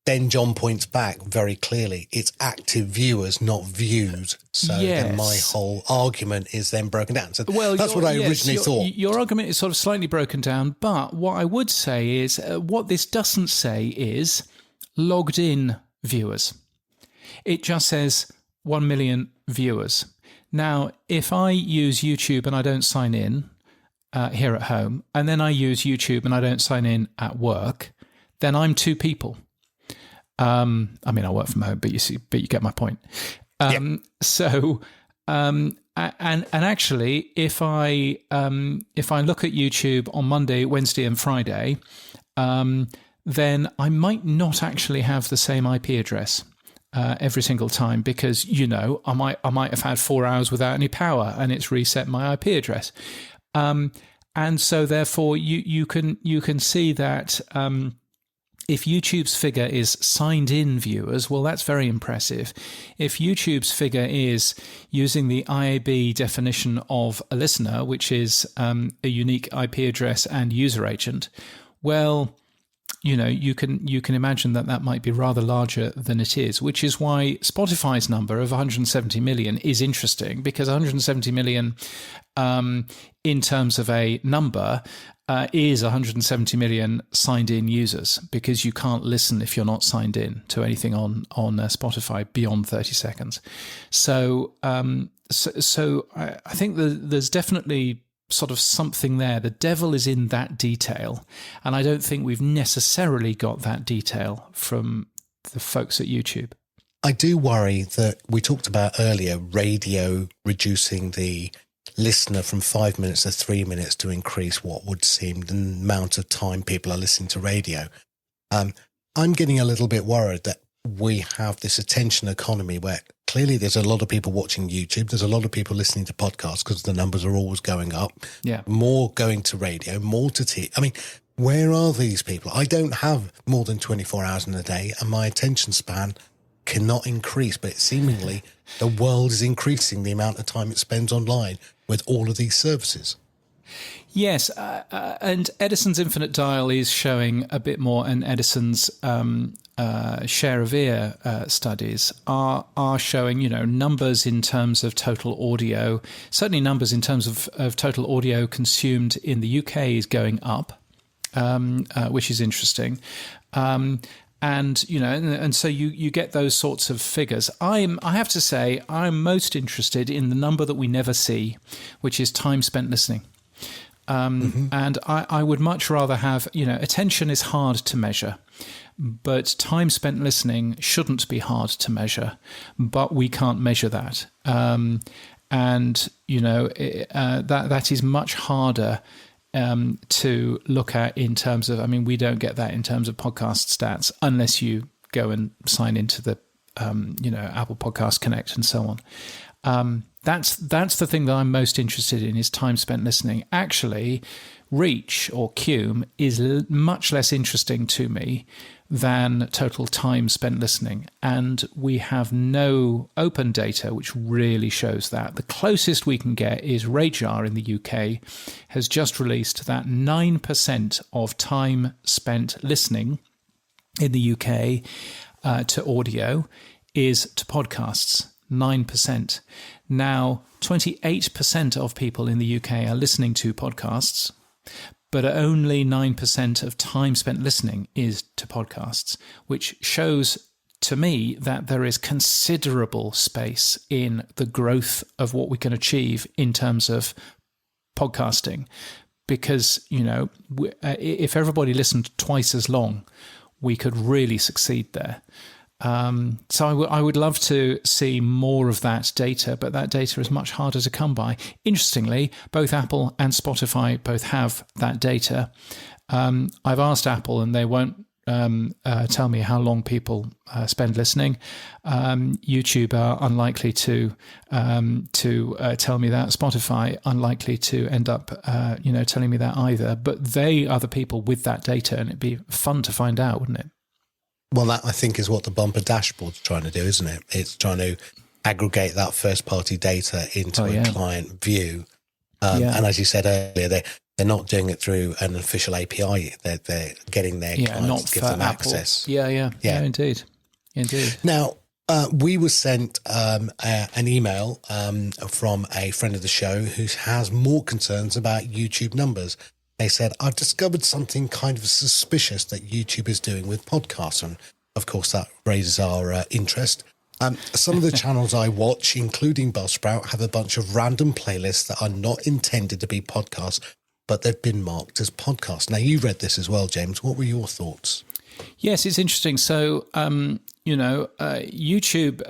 then John points back very clearly, it's active viewers, not views. So then my whole argument is then broken down. So that's what I originally thought. Your argument is sort of slightly broken down, but what I would say is, what this doesn't say is logged in viewers. It just says 1 million viewers. Now, if I use YouTube and I don't sign in here at home, and then I use YouTube and I don't sign in at work, then I'm 2 people. I mean, I work from home, but you get my point. So, and actually, if I look at YouTube on Monday, Wednesday, and Friday, then I might not actually have the same IP address every single time because I might have had 4 hours without any power and it's reset my IP address, and so therefore you can see that. If YouTube's figure is signed in viewers, well, that's very impressive. If YouTube's figure is using the IAB definition of a listener, which is a unique IP address and user agent, well, you can imagine that might be rather larger than it is, which is why Spotify's number of 170 million is interesting, because 170 million in terms of a number is 170 million signed in users, because you can't listen if you're not signed in to anything on Spotify beyond 30 seconds. So I think there's definitely sort of something there. The devil is in that detail, and I don't think we've necessarily got that detail from the folks at YouTube. I do worry that we talked about earlier, radio reducing the listener from 5 minutes to 3 minutes to increase what would seem the amount of time people are listening to radio. I'm getting a little bit worried that we have this attention economy where clearly there's a lot of people watching YouTube. There's a lot of people listening to podcasts because the numbers are always going up. Yeah. More going to radio, more to TV. I mean, where are these people? I don't have more than 24 hours in a day and my attention span cannot increase, but seemingly the world is increasing the amount of time it spends online with all of these services. Yes, and Edison's Infinite Dial is showing a bit more, and Edison's share of ear studies are showing, numbers in terms of total audio. Certainly numbers in terms of total audio consumed in the UK is going up, which is interesting. And so you get those sorts of figures. I have to say, I'm most interested in the number that we never see, which is time spent listening. And I would much rather have, attention is hard to measure, but time spent listening shouldn't be hard to measure, but we can't measure that. That is much harder to look at in terms of, we don't get that in terms of podcast stats unless you go and sign into the Apple Podcast Connect and so on. That's the thing that I'm most interested in, is time spent listening. Actually, reach or cume is much less interesting to me than total time spent listening. And we have no open data which really shows that. The closest we can get is Radar in the UK has just released that 9% of time spent listening in the UK to audio is to podcasts. 9%. Now, 28% of people in the UK are listening to podcasts, but only 9% of time spent listening is to podcasts, which shows to me that there is considerable space in the growth of what we can achieve in terms of podcasting. Because, if everybody listened twice as long, we could really succeed there. So I would love to see more of that data, but that data is much harder to come by. Interestingly, both Apple and Spotify both have that data. I've asked Apple, and they won't tell me how long people spend listening. YouTube are unlikely to tell me that. Spotify unlikely to end up telling me that either. But they are the people with that data, and it'd be fun to find out, wouldn't it? Well, that, I think, is what the bumper dashboard's trying to do, isn't it? It's trying to aggregate that first-party data into a client view. And as you said earlier, they're not doing it through an official API. They're getting their clients to give them Apple access. Yeah, indeed. Now, we were sent an email from a friend of the show who has more concerns about YouTube numbers. They said, I've discovered something kind of suspicious that YouTube is doing with podcasts. And of course, that raises our interest. Some of the channels I watch, including Buzzsprout, have a bunch of random playlists that are not intended to be podcasts, but they've been marked as podcasts. Now, you read this as well, James. What were your thoughts? Yes, it's interesting. So, YouTube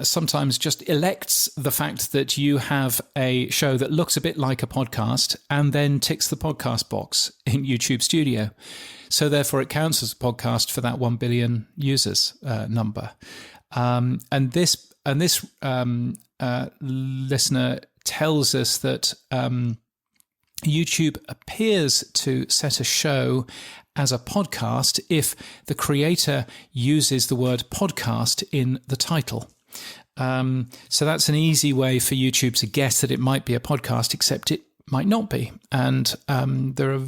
sometimes just elects the fact that you have a show that looks a bit like a podcast and then ticks the podcast box in YouTube Studio. So therefore it counts as a podcast for that 1 billion users number. And this listener tells us that YouTube appears to set a show as a podcast if the creator uses the word podcast in the title. So that's an easy way for YouTube to guess that it might be a podcast, except it might not be. And there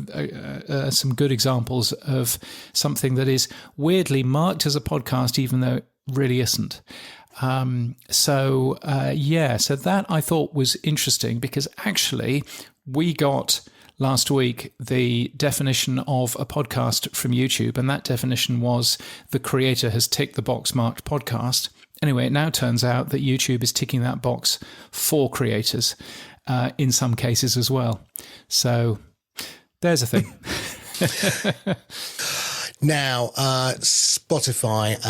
are some good examples of something that is weirdly marked as a podcast, even though it really isn't. So that I thought was interesting, because actually we got last week the definition of a podcast from YouTube, and that definition was the creator has ticked the box marked podcast. Anyway, it now turns out that YouTube is ticking that box for creators in some cases as well. So there's a thing. Now, Spotify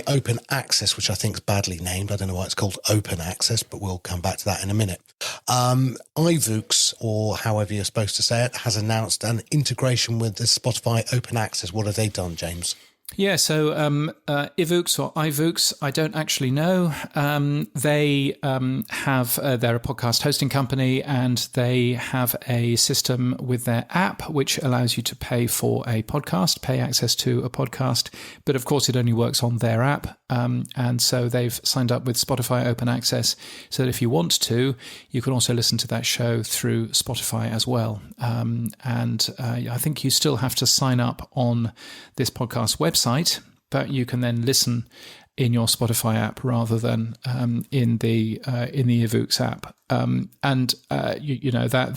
Open Access, which I think is badly named. I don't know why it's called Open Access, but we'll come back to that in a minute. iVoox, or however you're supposed to say it, has announced an integration with the Spotify Open Access. What have they done, James? Yeah, so iVoox or iVoox, I don't actually know. They have, they're a podcast hosting company, and they have a system with their app which allows you to pay for a podcast, pay access to a podcast. But of course, it only works on their app. And so they've signed up with Spotify Open Access so that if you want to, you can also listen to that show through Spotify as well. I think you still have to sign up on this podcast website, but you can then listen in your Spotify app rather than in the iVoox app.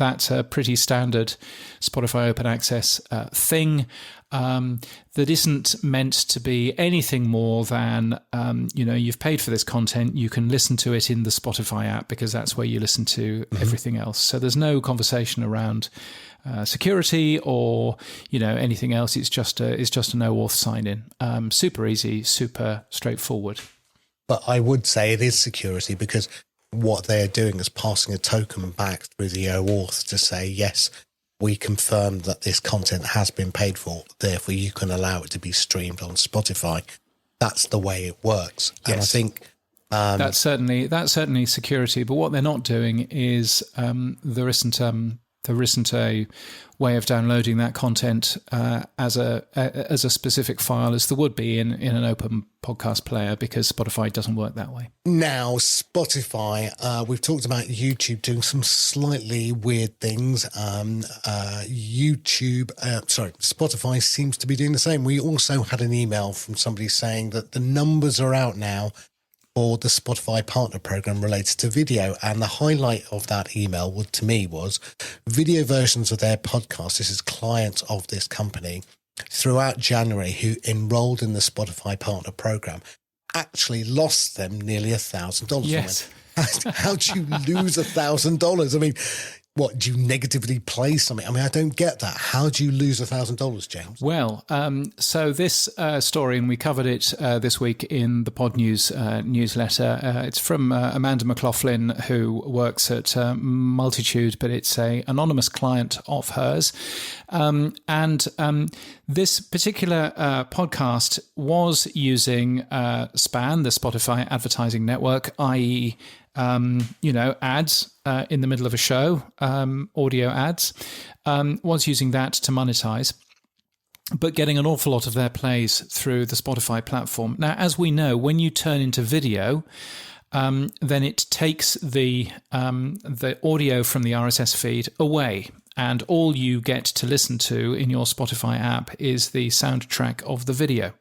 That's a pretty standard Spotify Open Access thing that isn't meant to be anything more than, you've paid for this content, you can listen to it in the Spotify app because that's where you listen to everything else. So there's no conversation around security or anything else. It's just a no-auth sign-in. Super easy, super straightforward. But I would say it is security, because what they're doing is passing a token back through the OAuth to say, yes, we confirm that this content has been paid for, therefore you can allow it to be streamed on Spotify. that's the way it works. Yes. And I think that's certainly security. But what they're not doing is there isn't a way of downloading that content as a specific file as there would be in an open podcast player, because Spotify doesn't work that way. Now, Spotify, we've talked about YouTube doing some slightly weird things. Spotify seems to be doing the same. We also had an email from somebody saying that the numbers are out now for the Spotify partner program related to video. And the highlight of that email to me was video versions of their podcast. This is clients of this company throughout January who enrolled in the Spotify partner program actually lost them nearly $1,000. Yes. How do you lose $1,000? I mean, what, do you negatively play something? I mean, I don't get that. How do you lose $1,000, James? Well, so this story, and we covered it this week in the Pod News newsletter. It's from Amanda McLaughlin, who works at Multitude, but it's an anonymous client of hers. This particular podcast was using SPAN, the Spotify Advertising Network, i.e., ads in the middle of a show, audio ads, was using that to monetize, but getting an awful lot of their plays through the Spotify platform. Now, as we know, when you turn into video, then it takes the audio from the RSS feed away, and all you get to listen to in your Spotify app is the soundtrack of the video.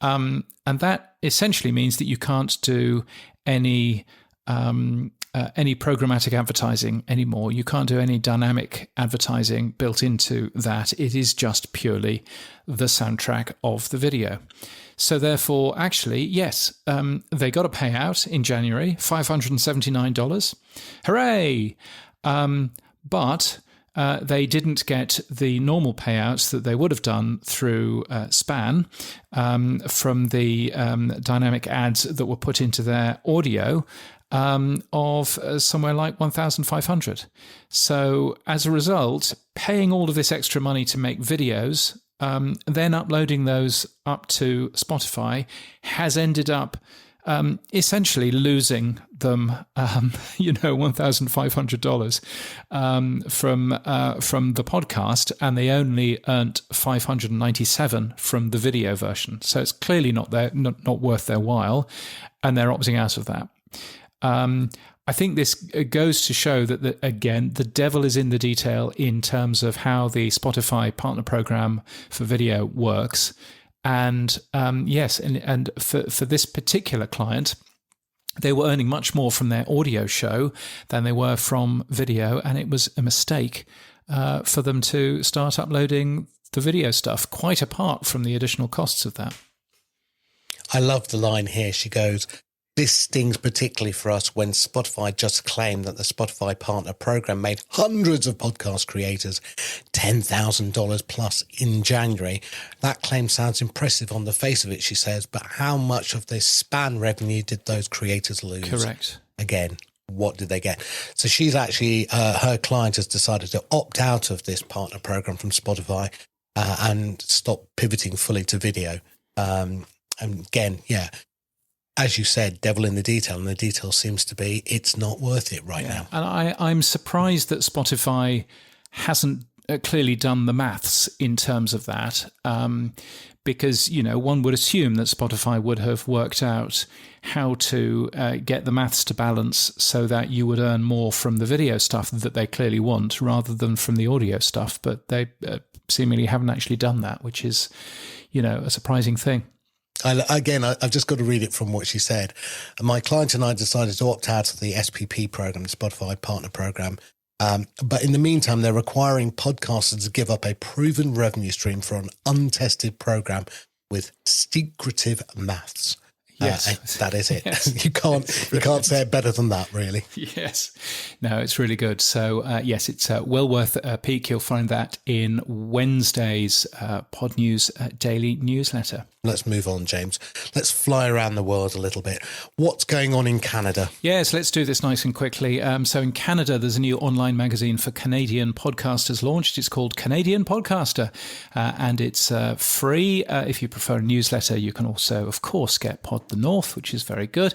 And that essentially means that you can't do any programmatic advertising anymore. You can't do any dynamic advertising built into that. It is just purely the soundtrack of the video. So therefore, actually, yes, they got a payout in January, $579. Hooray! But they didn't get the normal payouts that they would have done through SPAN from the dynamic ads that were put into their audio, of somewhere like $1,500. So as a result, paying all of this extra money to make videos, then uploading those up to Spotify has ended up essentially losing them, $1,500 from the podcast, and they only earned $597 from the video version. So it's clearly not worth their while, and they're opting out of that. I think this goes to show that, again, the devil is in the detail in terms of how the Spotify partner program for video works. And yes, and for this particular client, they were earning much more from their audio show than they were from video, and it was a mistake for them to start uploading the video stuff, quite apart from the additional costs of that. I love the line here. She goes, "This stings particularly for us when Spotify just claimed that the Spotify partner program made hundreds of podcast creators $10,000 plus in January. That claim sounds impressive on the face of it," she says, "but how much of this SPAN revenue did those creators lose?" Correct. Again, what did they get? So she's actually, her client has decided to opt out of this partner program from Spotify and stop pivoting fully to video. And again, yeah, as you said, devil in the detail, and the detail seems to be it's not worth it right now. And I'm surprised that Spotify hasn't clearly done the maths in terms of that, because, one would assume that Spotify would have worked out how to get the maths to balance so that you would earn more from the video stuff that they clearly want rather than from the audio stuff. But they seemingly haven't actually done that, which is, a surprising thing. I've just got to read it from what she said. "My client and I decided to opt out of the SPP program, the Spotify partner program. But in the meantime, they're requiring podcasters to give up a proven revenue stream for an untested program with secretive maths." Yes, that is it. Yes. You can't say it better than that, really. Yes, no, it's really good. So yes, it's well worth a peek. You'll find that in Wednesday's Pod News daily newsletter. let's move on, James. Let's fly around the world a little bit. What's going on in Canada? Yes, let's do this nice and quickly. So in Canada, there's a new online magazine for Canadian podcasters launched. It's called Canadian Podcaster, and it's free. If you prefer a newsletter, you can also, of course, get Pod the North, which is very good.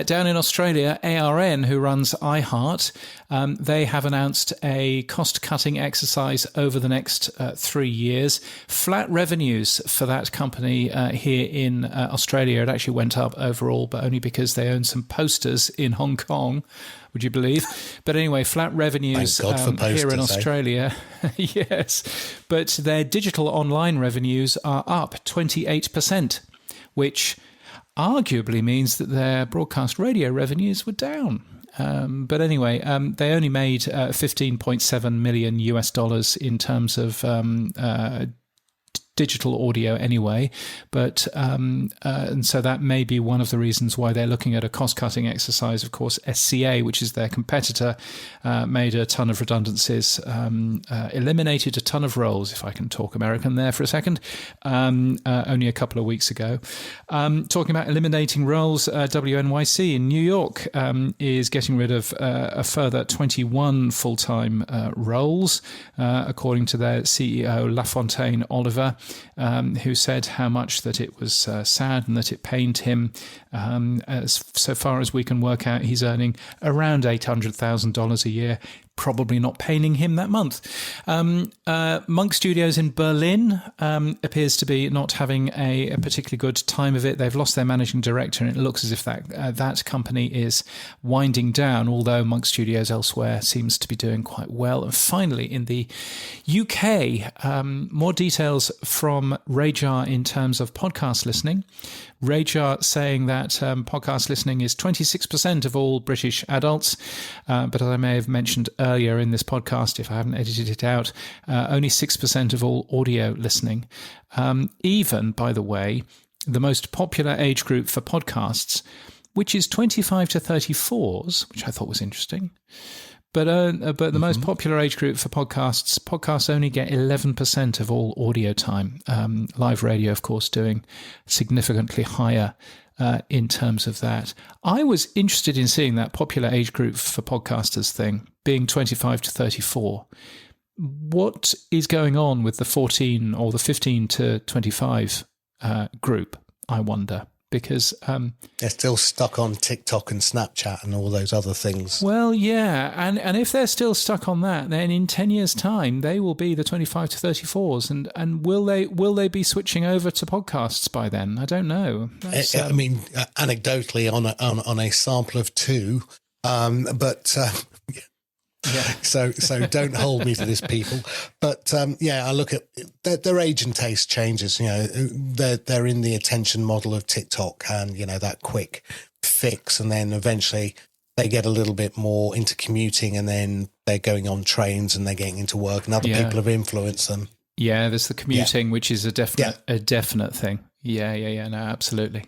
Down in Australia, ARN, who runs iHeart, they have announced a cost-cutting exercise over the next 3 years. Flat revenues for that company here in Australia, it actually went up overall, but only because they own some posters in Hong Kong, would you believe? But anyway, flat revenues here in Australia, yes. But their digital online revenues are up 28%, which arguably means that their broadcast radio revenues were down. But anyway, they only made $15.7 million US in terms of digital audio anyway, but and so that may be one of the reasons why they're looking at a cost-cutting exercise. Of course, SCA, which is their competitor, made a ton of redundancies, eliminated a ton of roles, if I can talk American there for a second, only a couple of weeks ago. Talking about eliminating roles, WNYC in New York is getting rid of a further 21 full-time roles, according to their CEO, LaFontaine Oliver, who said how much that it was sad and that it pained him. So far as we can work out, he's earning around $800,000 a year, probably not paying him that month. Monk Studios in Berlin appears to be not having a particularly good time of it. They've lost their managing director, and it looks as if that company is winding down, although Monk Studios elsewhere seems to be doing quite well. And finally, in the UK, more details from Rajar in terms of podcast listening. Rajar saying that podcast listening is 26% of all British adults, but as I may have mentioned earlier in this podcast, if I haven't edited it out, only 6% of all audio listening. Even, by the way, the most popular age group for podcasts, which is 25 to 34s, which I thought was interesting. But the most popular age group for podcasts only get 11% of all audio time. Live radio, of course, doing significantly higher in terms of that. I was interested in seeing that popular age group for podcasters thing being 25 to 34. What is going on with the 14 or the 15 to 25 group, I wonder? Because they're still stuck on TikTok and Snapchat and all those other things. Well, yeah, and if they're still stuck on that, then in 10 years' time they will be the 25 to 34s, and will they be switching over to podcasts by then? I don't know. I mean, anecdotally, on a sample of two, but. Yeah. So don't hold me to this, people. But I look at their age and taste changes. You know, they're in the attention model of TikTok, and you know that quick fix, and then eventually they get a little bit more into commuting, and then they're going on trains and they're getting into work, and other people have influenced them. Yeah, there's the commuting, which is a definite thing. Yeah, no, absolutely.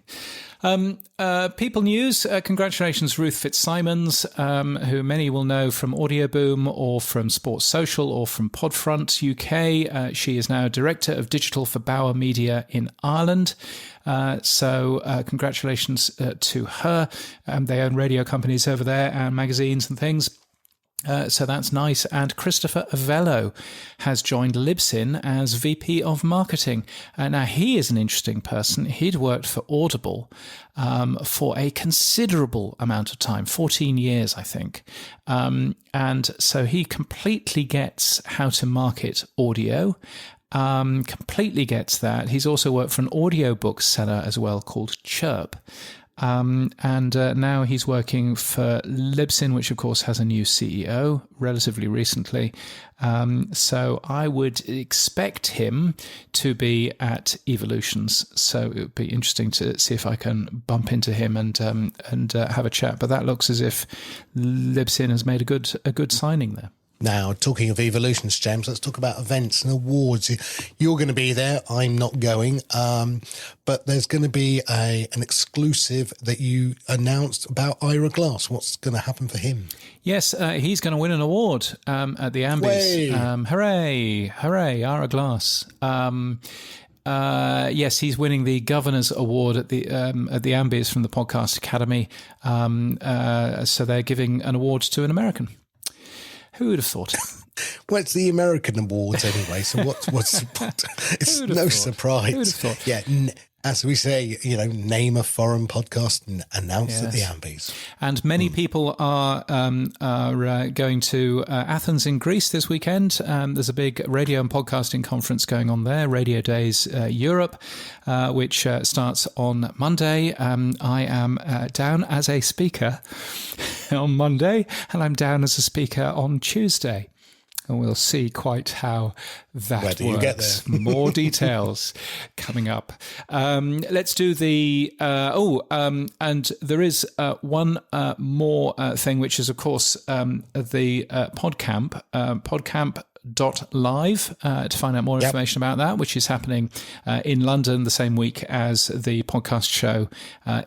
People News, congratulations Ruth Fitzsimons, who many will know from Audio Boom or from Sports Social or from Podfront UK. She is now Director of Digital for Bauer Media in Ireland. So congratulations to her. They own radio companies over there and magazines and things. So that's nice. And Christopher Avello has joined Libsyn as VP of Marketing. Now, he is an interesting person. He'd worked for Audible for a considerable amount of time, 14 years, I think. And so he completely gets how to market audio. Completely gets that. He's also worked for an audiobook seller as well called Chirp. And now he's working for Libsyn, which of course has a new CEO relatively recently. So I would expect him to be at Evolutions. So it would be interesting to see if I can bump into him and have a chat. But that looks as if Libsyn has made a good signing there. Now, talking of Evolutions, James, let's talk about events and awards. You're going to be there. I'm not going. But there's going to be an exclusive that you announced about Ira Glass. What's going to happen for him? Yes, he's going to win an award at the Ambies. Hooray, Ira Glass. yes, he's winning the Governor's Award at the Ambies from the Podcast Academy. So they're giving an award to an American. Who would have thought? Well, it's the American Awards anyway, so what's it's no surprise. Who would have thought? Yeah, as we say, name a foreign podcast and announce at the Ambies. And many people are going to Athens in Greece this weekend. There's a big radio and podcasting conference going on there, Radio Days Europe, which starts on Monday. I am down as a speaker on Monday, and I'm down as a speaker on Tuesday. And we'll see quite how that Whether works. You get there. More details coming up. Let's do the... and there is one more thing, which is, of course, the PodCamp, podcamp.live to find out more information about that, which is happening in London the same week as the podcast show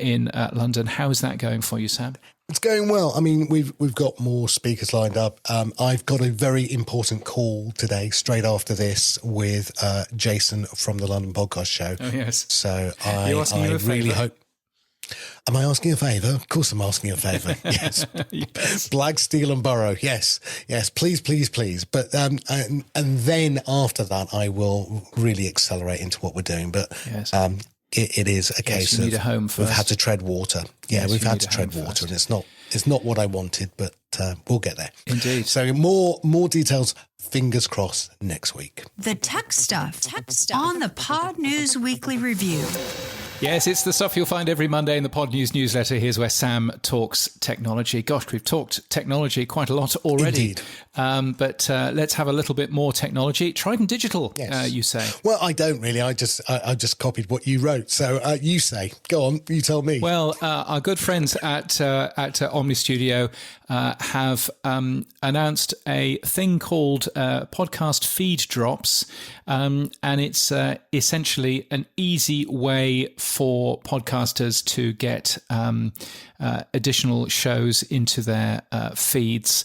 in London. How is that going for you, Sam? It's going well. I mean, we've got more speakers lined up. I've got a very important call today, straight after this, with Jason from the London Podcast Show. Oh, yes. So I really hope. Am I asking a favour? Of course I'm asking a favour. Yes. Yes. Blag, steal and borrow. Yes. Please, please, please. But and then after that, I will really accelerate into what we're doing. But Yes. It is a case you need of a home we've first. had to tread water. Yeah, Yes, we've you had need to a tread home water, first. and it's not what I wanted, but we'll get there. Indeed. So more details. Fingers crossed next week. The tech stuff on the Pod News Weekly Review. Yes, it's the stuff you'll find every Monday in the Pod News newsletter. Here's where Sam talks technology. Gosh, we've talked technology quite a lot already. Indeed. But let's have a little bit more technology. Trident Digital, Yes. you say? Well, I don't really. I just copied what you wrote. So you say. Go on. You tell me. Well, our good friends at Omni Studio have announced a thing called podcast feed drops, and it's essentially an easy way for podcasters to get additional shows into their feeds.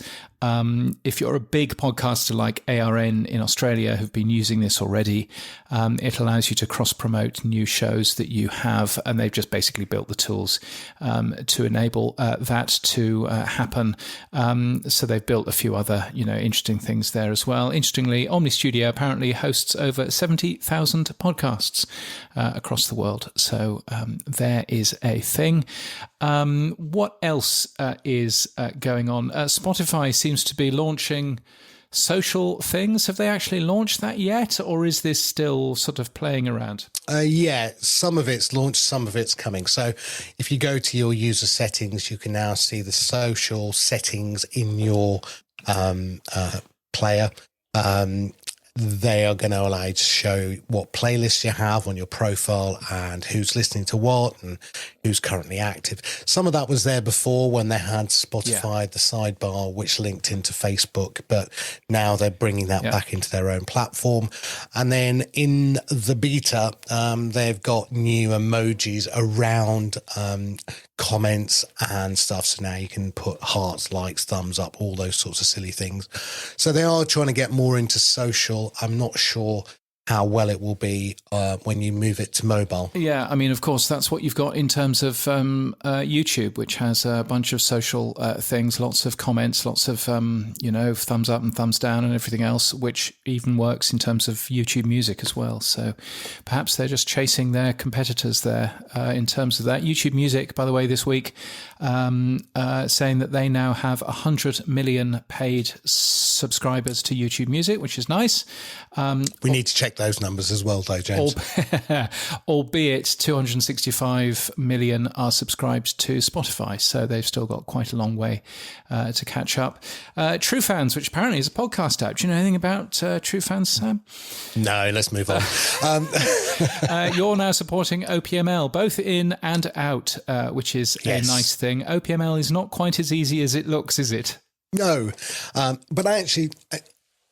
If you're a big podcaster like ARN in Australia who've been using this already, it allows you to cross-promote new shows that you have, and they've just basically built the tools to enable that to happen. So they've built a few other, interesting things there as well. Interestingly, Omni Studio apparently hosts over 70,000 podcasts across the world. So there is a thing. What else is going on? Spotify seems to be launching social things. Have they actually launched that yet, or is this still sort of playing around? Yeah, some of it's launched, some of it's coming. So if you go to your user settings, you can now see the social settings in your player. They are going to allow you to show what playlists you have on your profile and who's listening to what and who's currently active. Some of that was there before when they had Spotify, the sidebar, which linked into Facebook, but now they're bringing that back into their own platform. And then in the beta, they've got new emojis around comments and stuff. So now you can put hearts, likes, thumbs up, all those sorts of silly things. So they are trying to get more into social. I'm not sure how well it will be when you move it to mobile. Yeah, I mean, of course, that's what you've got in terms of YouTube, which has a bunch of social things, lots of comments, lots of, thumbs up and thumbs down and everything else, which even works in terms of YouTube Music as well. So perhaps they're just chasing their competitors there in terms of that. YouTube Music, by the way, this week, saying that they now have 100 million paid subscribers to YouTube Music, which is nice. We need to check those numbers as well, though, James. Albeit 265 million are subscribed to Spotify, so they've still got quite a long way to catch up. True Fans, which apparently is a podcast app. Do you know anything about True Fans, Sam? No, let's move on. You're now supporting OPML, both in and out, which is a nice thing. OPML is not quite as easy as it looks, is it? No, but actually,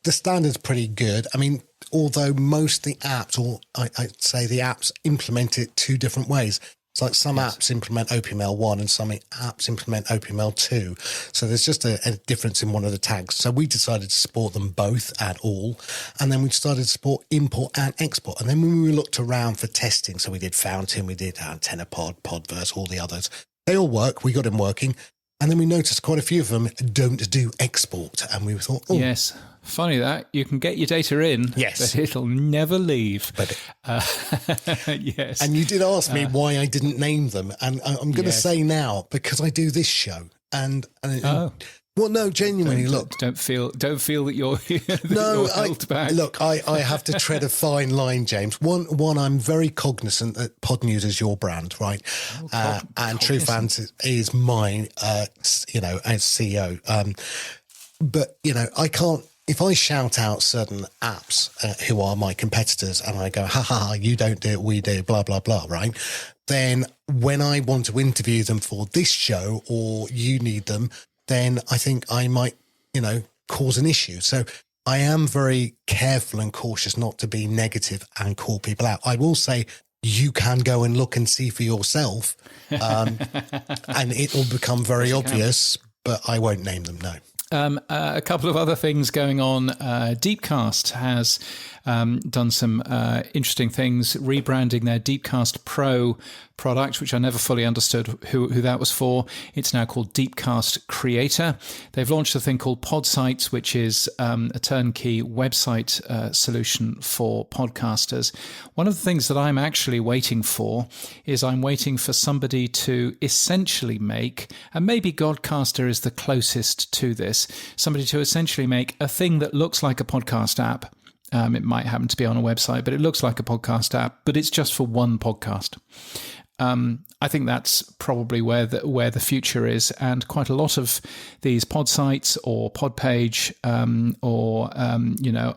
the standard's pretty good. I mean, although most of the apps, or I'd say the apps, implement it two different ways. It's like some apps implement OpenML1 and some apps implement OpenML2. So there's just a difference in one of the tags. So we decided to support them both at all. And then we started to support import and export. And then when we looked around for testing, so we did Fountain, we did AntennaPod, Podverse, all the others. They all work. We got them working. And then we noticed quite a few of them don't do export. And we thought, oh. Yes. Funny that. You can get your data in, yes, but it'll never leave. But, yes. And you did ask me why I didn't name them. And I'm going to say now, because I do this show. And well, no, genuinely, look. Don't feel that you're, you're held back. Look, I have to tread a fine line, James. One, I'm very cognizant that Pod News is your brand, right? And True Fans is mine, as CEO. But, I can't, if I shout out certain apps who are my competitors and I go, you don't do it, we do, blah, blah, blah, right? Then when I want to interview them for this show or you need them, then I think I might, cause an issue. So I am very careful and cautious not to be negative and call people out. I will say you can go and look and see for yourself and it will become very obvious, but I won't name them, no. A couple of other things going on. Deepcast has done some interesting things, rebranding their Deepcast Pro product, which I never fully understood who that was for. It's now called Deepcast Creator. They've launched a thing called Podsites, which is a turnkey website solution for podcasters. One of the things that I'm actually waiting for is I'm waiting for somebody to essentially make, and maybe Godcaster is the closest to this, somebody to essentially make a thing that looks like a podcast app. It might happen to be on a website, but it looks like a podcast app, but it's just for one podcast. I think that's probably where the future is, and quite a lot of these pod sites or Podpage or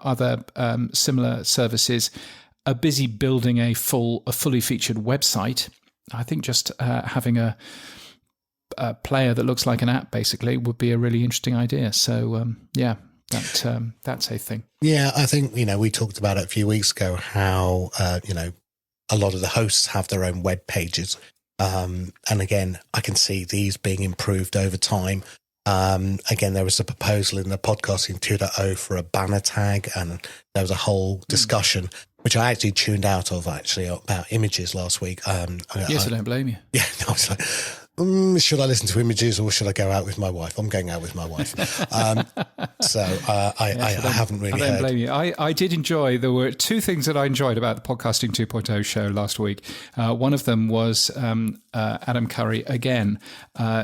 other similar services are busy building a fully featured website. I think just having a player that looks like an app basically would be a really interesting idea. So that's a thing. Yeah, I think we talked about it a few weeks ago how a lot of the hosts have their own web pages. And again, I can see these being improved over time. Again, there was a proposal in the Podcasting 2.0 for a banner tag, and there was a whole discussion, which I actually tuned out of, about images last week. Yes, I don't blame you. Yeah, I was like, should I listen to images or should I go out with my wife? I'm going out with my wife. I haven't really heard. I don't blame you. I did enjoy, there were two things that I enjoyed about the Podcasting 2.0 show last week. One of them was Adam Curry again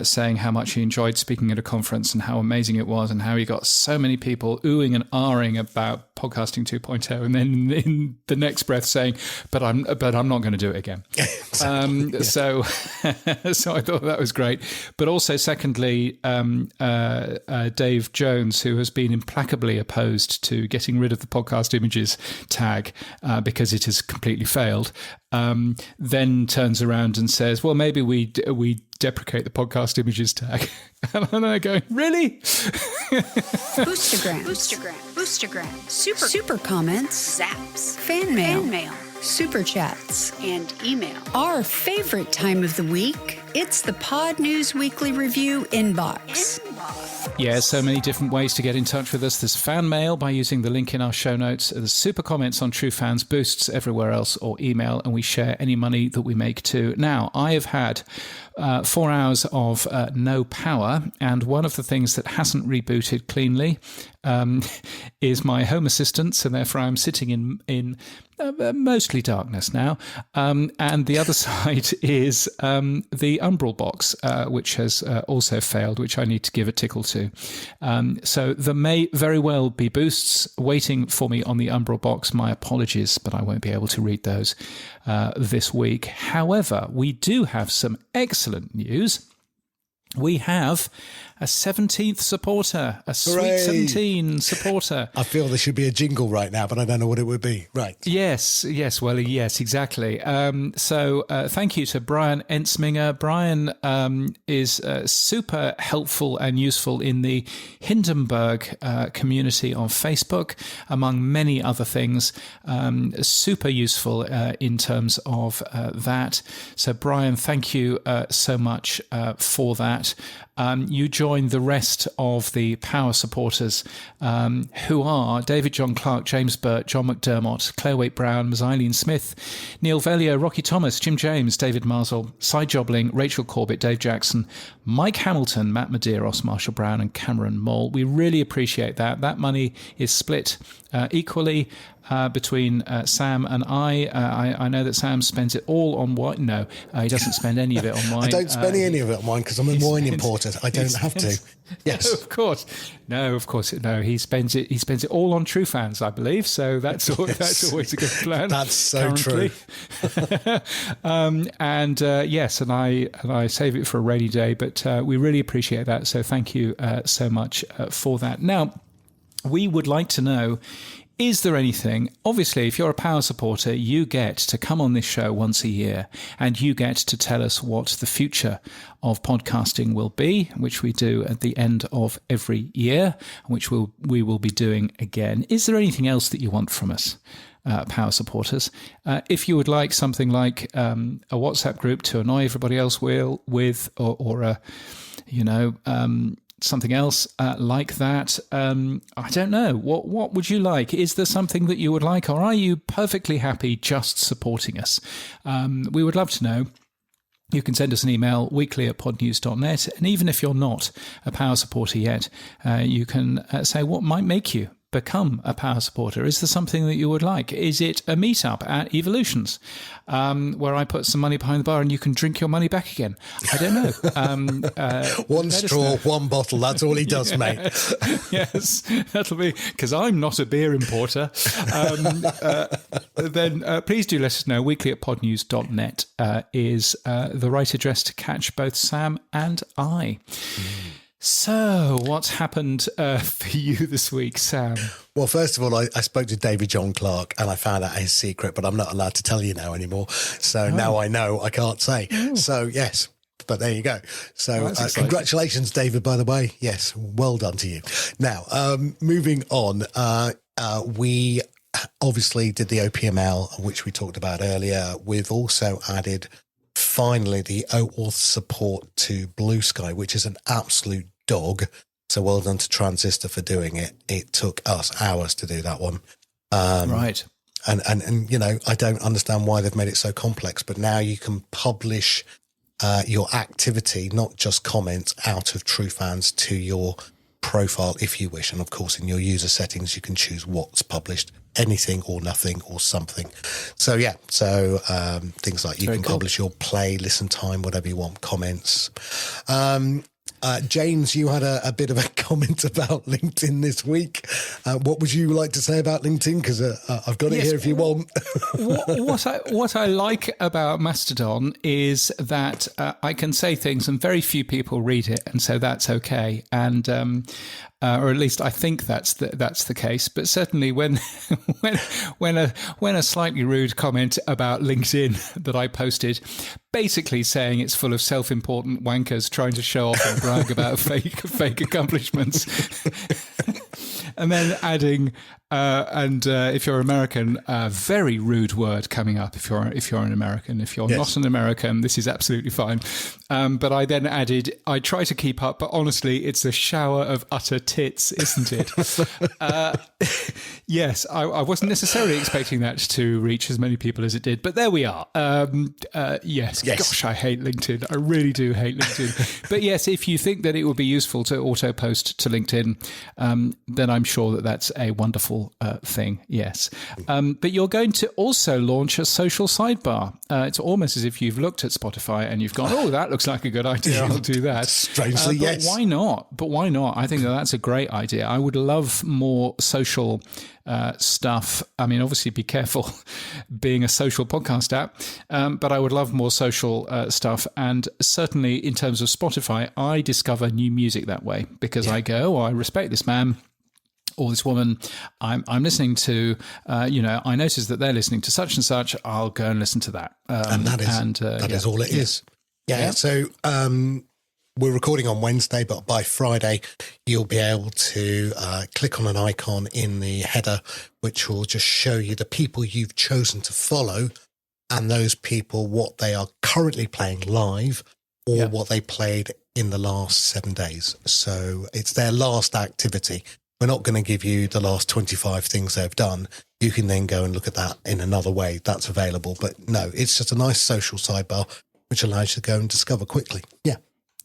saying how much he enjoyed speaking at a conference and how amazing it was and how he got so many people oohing and ahhing about Podcasting 2.0, and then in the next breath saying, but I'm not going to do it again. So I thought that was great. But also, secondly, Dave Jones, who has been implacably opposed to getting rid of the podcast images tag because it has completely failed, then turns around and says, well, maybe we deprecate the podcast images tag. And I'm going, really? Boostergram, super comments, zaps, fan mail, super chats, and email. Our favorite time of the week, it's the Pod News Weekly Review inbox. Yeah, so many different ways to get in touch with us. There's fan mail by using the link in our show notes. There's super comments on True Fans, boosts everywhere else, or email, and we share any money that we make too. Now, I have had 4 hours of no power, and one of the things that hasn't rebooted cleanly is my Home Assistant, so therefore I'm sitting in mostly darkness now. And the other side is the Umbral box, which has also failed, which I need to give a tickle to. So there may very well be boosts waiting for me on the Umbral box. My apologies, but I won't be able to read those this week. However, we do have some excellent news. We have a 17th supporter, a sweet Hooray. 17 supporter. I feel there should be a jingle right now, but I don't know what it would be. Right. Yes, exactly. So thank you to Brian Ensminger. Brian is super helpful and useful in the Hindenburg community on Facebook, among many other things. Super useful in terms of that. So Brian, thank you so much for that. You join the rest of the Power supporters, who are David John Clark, James Burt, John McDermott, Claire Waite-Brown, Ms. Eileen Smith, Neil Vellier, Rocky Thomas, Jim James, David Marsell, Cy Jobling, Rachel Corbett, Dave Jackson, Mike Hamilton, Matt Medeiros, Marshall Brown and Cameron Moll. We really appreciate that. That money is split equally between Sam and I. I know that Sam spends it all on wine. No, he doesn't spend any of it on wine. I don't spend any of it on wine because I'm a wine importer. I don't have to. Yes, no, of course. No. He spends it all on True Fans, I believe. So that's always a good plan. That's so currently. true. Yes, and I save it for a rainy day. But we really appreciate that. So thank you so much for that. Now, we would like to know, is there anything, obviously, if you're a Power supporter, you get to come on this show once a year and you get to tell us what the future of podcasting will be, which we do at the end of every year, which we will be doing again. Is there anything else that you want from us, Power supporters? If you would like something like a WhatsApp group to annoy everybody else with, or something else like that. I don't know. What would you like? Is there something that you would like, or are you perfectly happy just supporting us? We would love to know. You can send us an email, weekly@podnews.net. And even if you're not a Power supporter yet, you can say what might make you become a Power supporter. Is there something that you would like? Is it a meetup at Evolutions, where I put some money behind the bar and you can drink your money back again? I don't know. One straw, one bottle. That's all he does, mate. Yes, that'll be, because I'm not a beer importer. Then please do let us know. Weekly@podnews.net is the right address to catch both Sam and I. So, what's happened for you this week, Sam? Well, first of all, I spoke to David John Clark and I found out his secret, but I'm not allowed to tell you now anymore. So now I know I can't say. So, yes, but there you go. So congratulations, David, by the way. Yes, well done to you. Now, moving on, we obviously did the OPML, which we talked about earlier. We've also added finally the OAuth support to Blue Sky, which is an absolute dog. So well done to Transistor for doing it. It took us hours to do that one. Right. And you know, I don't understand why they've made it so complex, but now you can publish your activity, not just comments, out of TrueFans to your profile if you wish. And of course, in your user settings, you can choose what's published, anything or nothing or something. So yeah, things like you can publish your play, listen time, whatever you want, comments. James, you had a bit of a comment about LinkedIn this week. What would you like to say about LinkedIn? Because I've got it here if you want. what I like about Mastodon is that I can say things and very few people read it, and so that's okay. And or at least I think that's the case. But certainly when a slightly rude comment about LinkedIn that I posted, basically saying it's full of self-important wankers trying to show off and brag about fake accomplishments, and then adding if you're American, a very rude word coming up if you're an American. If you're not an American, this is absolutely fine. But I then added, I try to keep up, but honestly, it's a shower of utter tits, isn't it? Yes, I wasn't necessarily expecting that to reach as many people as it did, but there we are. Yes. Gosh, I hate LinkedIn. I really do hate LinkedIn. But yes, if you think that it would be useful to auto post to LinkedIn, then I'm sure that that's a wonderful social thing, yes. But you're going to also launch a social sidebar. It's almost as if you've looked at Spotify and you've gone, oh, that looks like a good idea. I'll do that. Strangely, yes. Why not? But why not? I think that's a great idea. I would love more social stuff. I mean, obviously, be careful being a social podcast app, but I would love more social stuff. And certainly in terms of Spotify, I discover new music that way because I go, I respect this man or this woman I'm listening to, I notice that they're listening to such and such. I'll go and listen to that. And that is all it is. Yeah. So we're recording on Wednesday, but by Friday, you'll be able to click on an icon in the header, which will just show you the people you've chosen to follow and those people, what they are currently playing live or what they played in the last 7 days. So it's their last activity. We're not going to give you the last 25 things they've done. You can then go and look at that in another way. That's available. But no, it's just a nice social sidebar, which allows you to go and discover quickly. Yeah.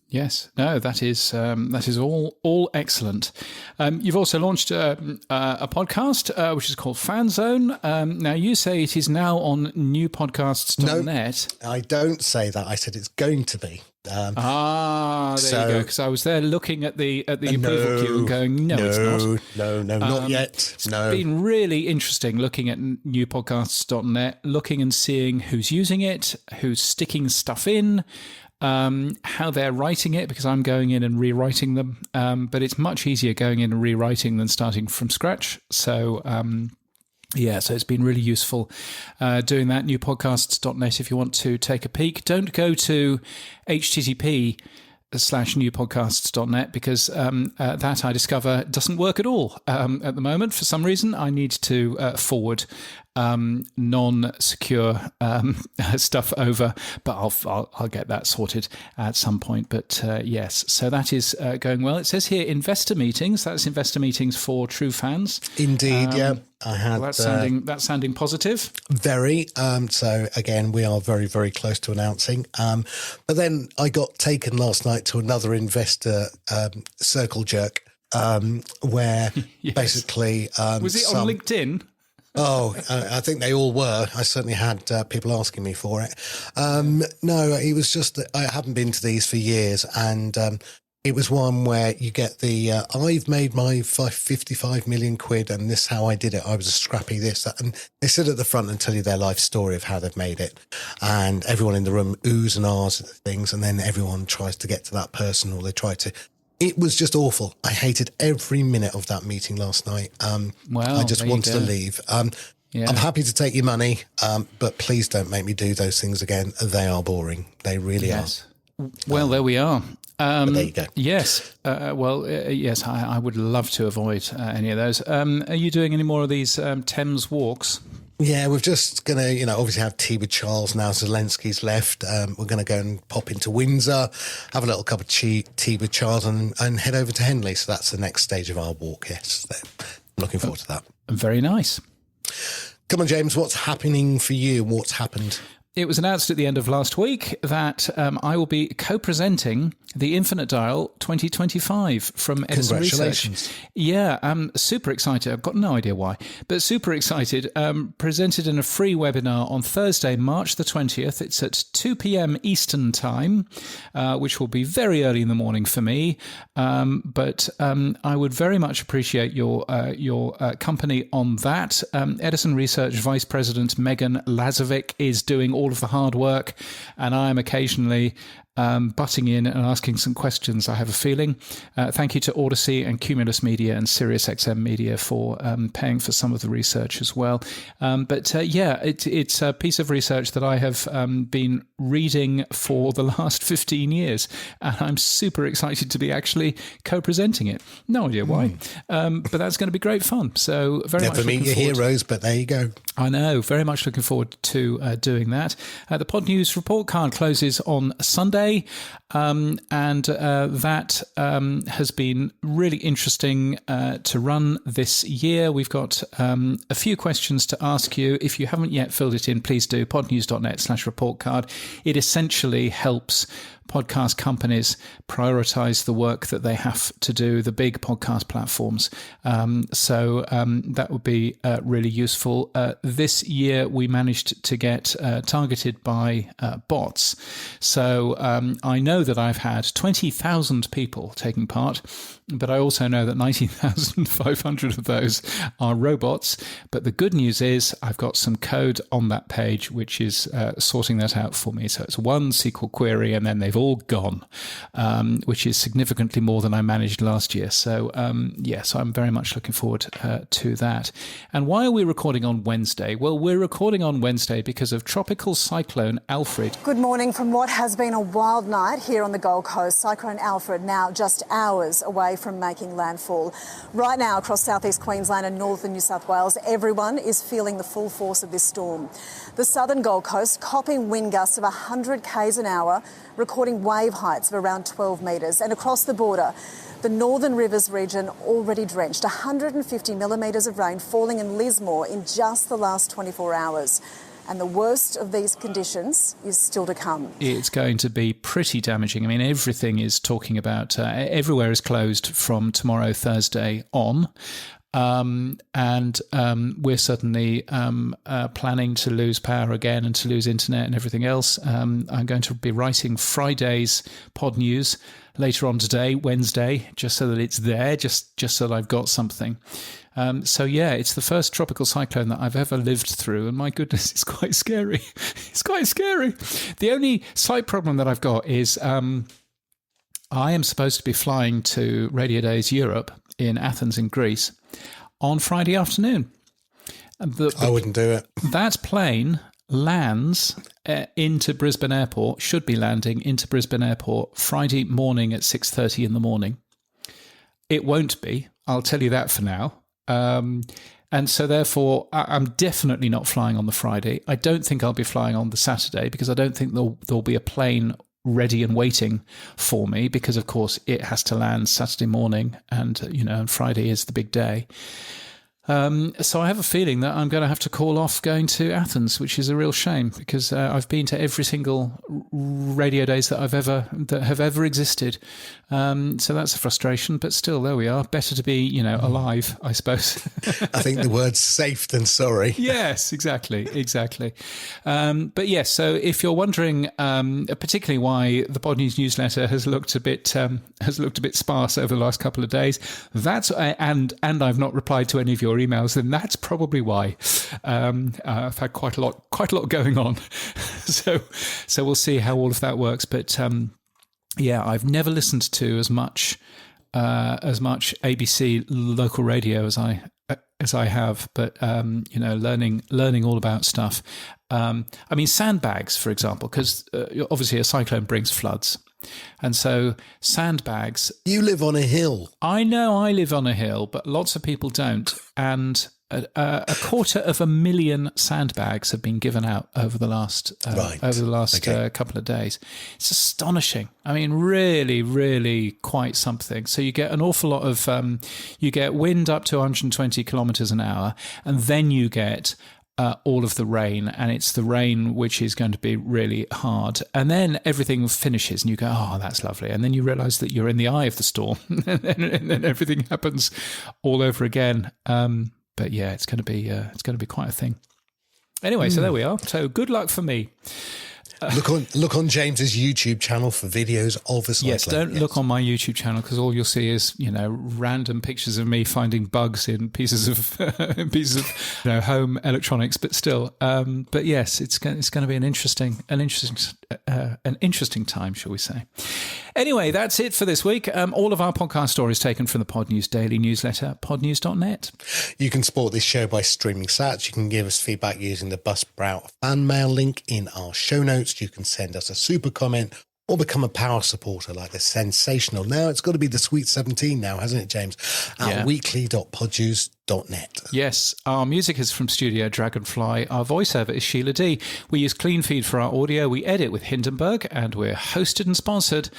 Yes, no, that is all excellent. You've also launched a podcast which is called Fan Zone. Now you say it is now on newpodcasts.net. No, I don't say that. I said it's going to be. There you go. Because I was there looking at the approval queue and going, no, it's not. No, not yet. It's been really interesting looking at newpodcasts.net, looking and seeing who's using it, who's sticking stuff in. How they're writing it, because I'm going in and rewriting them. But it's much easier going in and rewriting than starting from scratch. So, so it's been really useful doing that. Newpodcasts.net if you want to take a peek. Don't go to http:/newpodcasts.net because that I discover doesn't work at all at the moment. For some reason, I need to forward non-secure stuff over, but I'll get that sorted at some point. But yes, so that is going well. It says here investor meetings. That's investor meetings for true fans. Indeed, yeah. I had that's sounding positive. Very. So again, we are very, very close to announcing. But then I got taken last night to another investor circle jerk where basically was it on LinkedIn? Oh, I think they all were. I certainly had people asking me for it. No, it was just that I haven't been to these for years. And it was one where you get the, I've made my 55 million quid and this is how I did it. I was a scrappy this, that. And they sit at the front and tell you their life story of how they've made it. And everyone in the room oohs and ahs at things. And then everyone tries to get to that person or they try to. It was just awful. I hated every minute of that meeting last night. I just wanted to leave. I'm happy to take your money, but please don't make me do those things again. They are boring. They really are. Well, there we are. But there you go. Yes. Yes, I would love to avoid any of those. Are you doing any more of these Thames walks? Yeah, we're just going to, obviously have tea with Charles now Zelensky's left. We're going to go and pop into Windsor, have a little cup of tea with Charles and head over to Henley. So that's the next stage of our walk, yes. So I'm looking forward to that. Very nice. Come on, James, what's happening for you? What's happened? It was announced at the end of last week that I will be co-presenting the Infinite Dial 2025 from Edison Research. Yeah, I'm super excited. I've got no idea why, but super excited. Presented in a free webinar on Thursday, March the 20th. It's at 2 p.m. Eastern Time, which will be very early in the morning for me. But I would very much appreciate your company on that. Edison Research Vice President Megan Lazovic is doing all of the hard work, and I am occasionally butting in and asking some questions, I have a feeling. Thank you to Odyssey and Cumulus Media and SiriusXM Media for paying for some of the research as well. It's a piece of research that I have been reading for the last 15 years, and I'm super excited to be actually co-presenting it. No idea why, but that's going to be great fun. So very much looking forward. Never meet your heroes, but there you go. I know, very much looking forward to doing that. The Pod News report card closes on Sunday. And that has been really interesting to run this year. We've got a few questions to ask you. If you haven't yet filled it in, please do. podnews.net/report card. It essentially helps podcast companies prioritize the work that they have to do, the big podcast platforms. So that would be really useful. This year, we managed to get targeted by bots. So I know that I've had 20,000 people taking part, but I also know that 19,500 of those are robots. But the good news is I've got some code on that page which is sorting that out for me. So it's one SQL query and then they've all gone, which is significantly more than I managed last year. So so I'm very much looking forward to that. And why are we recording on Wednesday? Well, we're recording on Wednesday because of Tropical Cyclone Alfred. Good morning from what has been a wild night here on the Gold Coast. Cyclone Alfred now just hours away from making landfall. Right now across southeast Queensland and northern New South Wales, everyone is feeling the full force of this storm. The southern Gold Coast copping wind gusts of 100 k's an hour, recording wave heights of around 12 metres. And across the border, the Northern Rivers region already drenched. 150 millimetres of rain falling in Lismore in just the last 24 hours. And the worst of these conditions is still to come. It's going to be pretty damaging. I mean, everything is talking about, everywhere is closed from tomorrow, Thursday on. We're certainly planning to lose power again and to lose internet and everything else. I'm going to be writing Friday's pod news later on today, Wednesday, just so that it's there, just so that I've got something. It's the first tropical cyclone that I've ever lived through, and my goodness, it's quite scary. It's quite scary. The only slight problem that I've got is I am supposed to be flying to Radio Days Europe in Athens in Greece on Friday afternoon. I wouldn't do it. That plane lands into Brisbane Airport, should be landing into Brisbane Airport Friday morning at 6:30 in the morning. It won't be, I'll tell you that for now. And so therefore, I'm definitely not flying on the Friday. I don't think I'll be flying on the Saturday because I don't think there'll be a plane ready and waiting for me because, of course, it has to land Saturday morning and, and Friday is the big day. So I have a feeling that I'm going to have to call off going to Athens, which is a real shame because I've been to every single radio days that have ever existed. So that's a frustration, but still, there we are. Better to be, alive, I suppose. I think the word's safe than sorry. Yes, exactly. But yes, so if you're wondering, particularly why the Pod News newsletter has looked a bit sparse over the last couple of days, that's and I've not replied to any of your emails, then that's probably why. I've had quite a lot going on. So we'll see how all of that works. But I've never listened to as much ABC local radio as I have, but learning all about stuff. Sandbags, for example, because obviously a cyclone brings floods. And so sandbags... You live on a hill. I know I live on a hill, but lots of people don't. And 250,000 sandbags have been given out over the last couple of days. It's astonishing. I mean, really, really quite something. So you get an awful lot of... you get wind up to 120 kilometres an hour, and then you get... all of the rain, and it's the rain which is going to be really hard. And then everything finishes and you go, oh, that's lovely. And then you realise that you're in the eye of the storm and then everything happens all over again. But yeah, it's going to be quite a thing. Anyway, so there we are. So good luck for me. Look on James's YouTube channel for videos of a cyclone. Yes, don't look on my YouTube channel because all you'll see is random pictures of me finding bugs in pieces of home electronics. But still, but yes, it's going to be an interesting time, shall we say? Anyway, that's it for this week. All of our podcast stories taken from the Pod News daily newsletter, podnews.net. You can support this show by streaming sats. You can give us feedback using the Buzzsprout fan mail link in our show notes. You can send us a super comment or become a power supporter like the sensational. Now it's got to be the Sweet 17 now, hasn't it, James? At weekly.podjuice.net. Yes, our music is from Studio Dragonfly. Our voiceover is Sheila D. We use Clean Feed for our audio. We edit with Hindenburg, and we're hosted and sponsored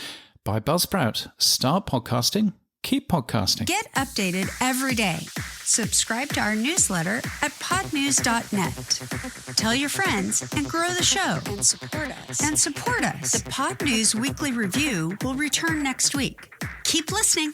by Buzzsprout. Start podcasting. keep podcasting. Get updated every day. Subscribe to our newsletter at podnews.net. Tell your friends and grow the show. And support us. The Pod News Weekly Review will return next week. Keep listening.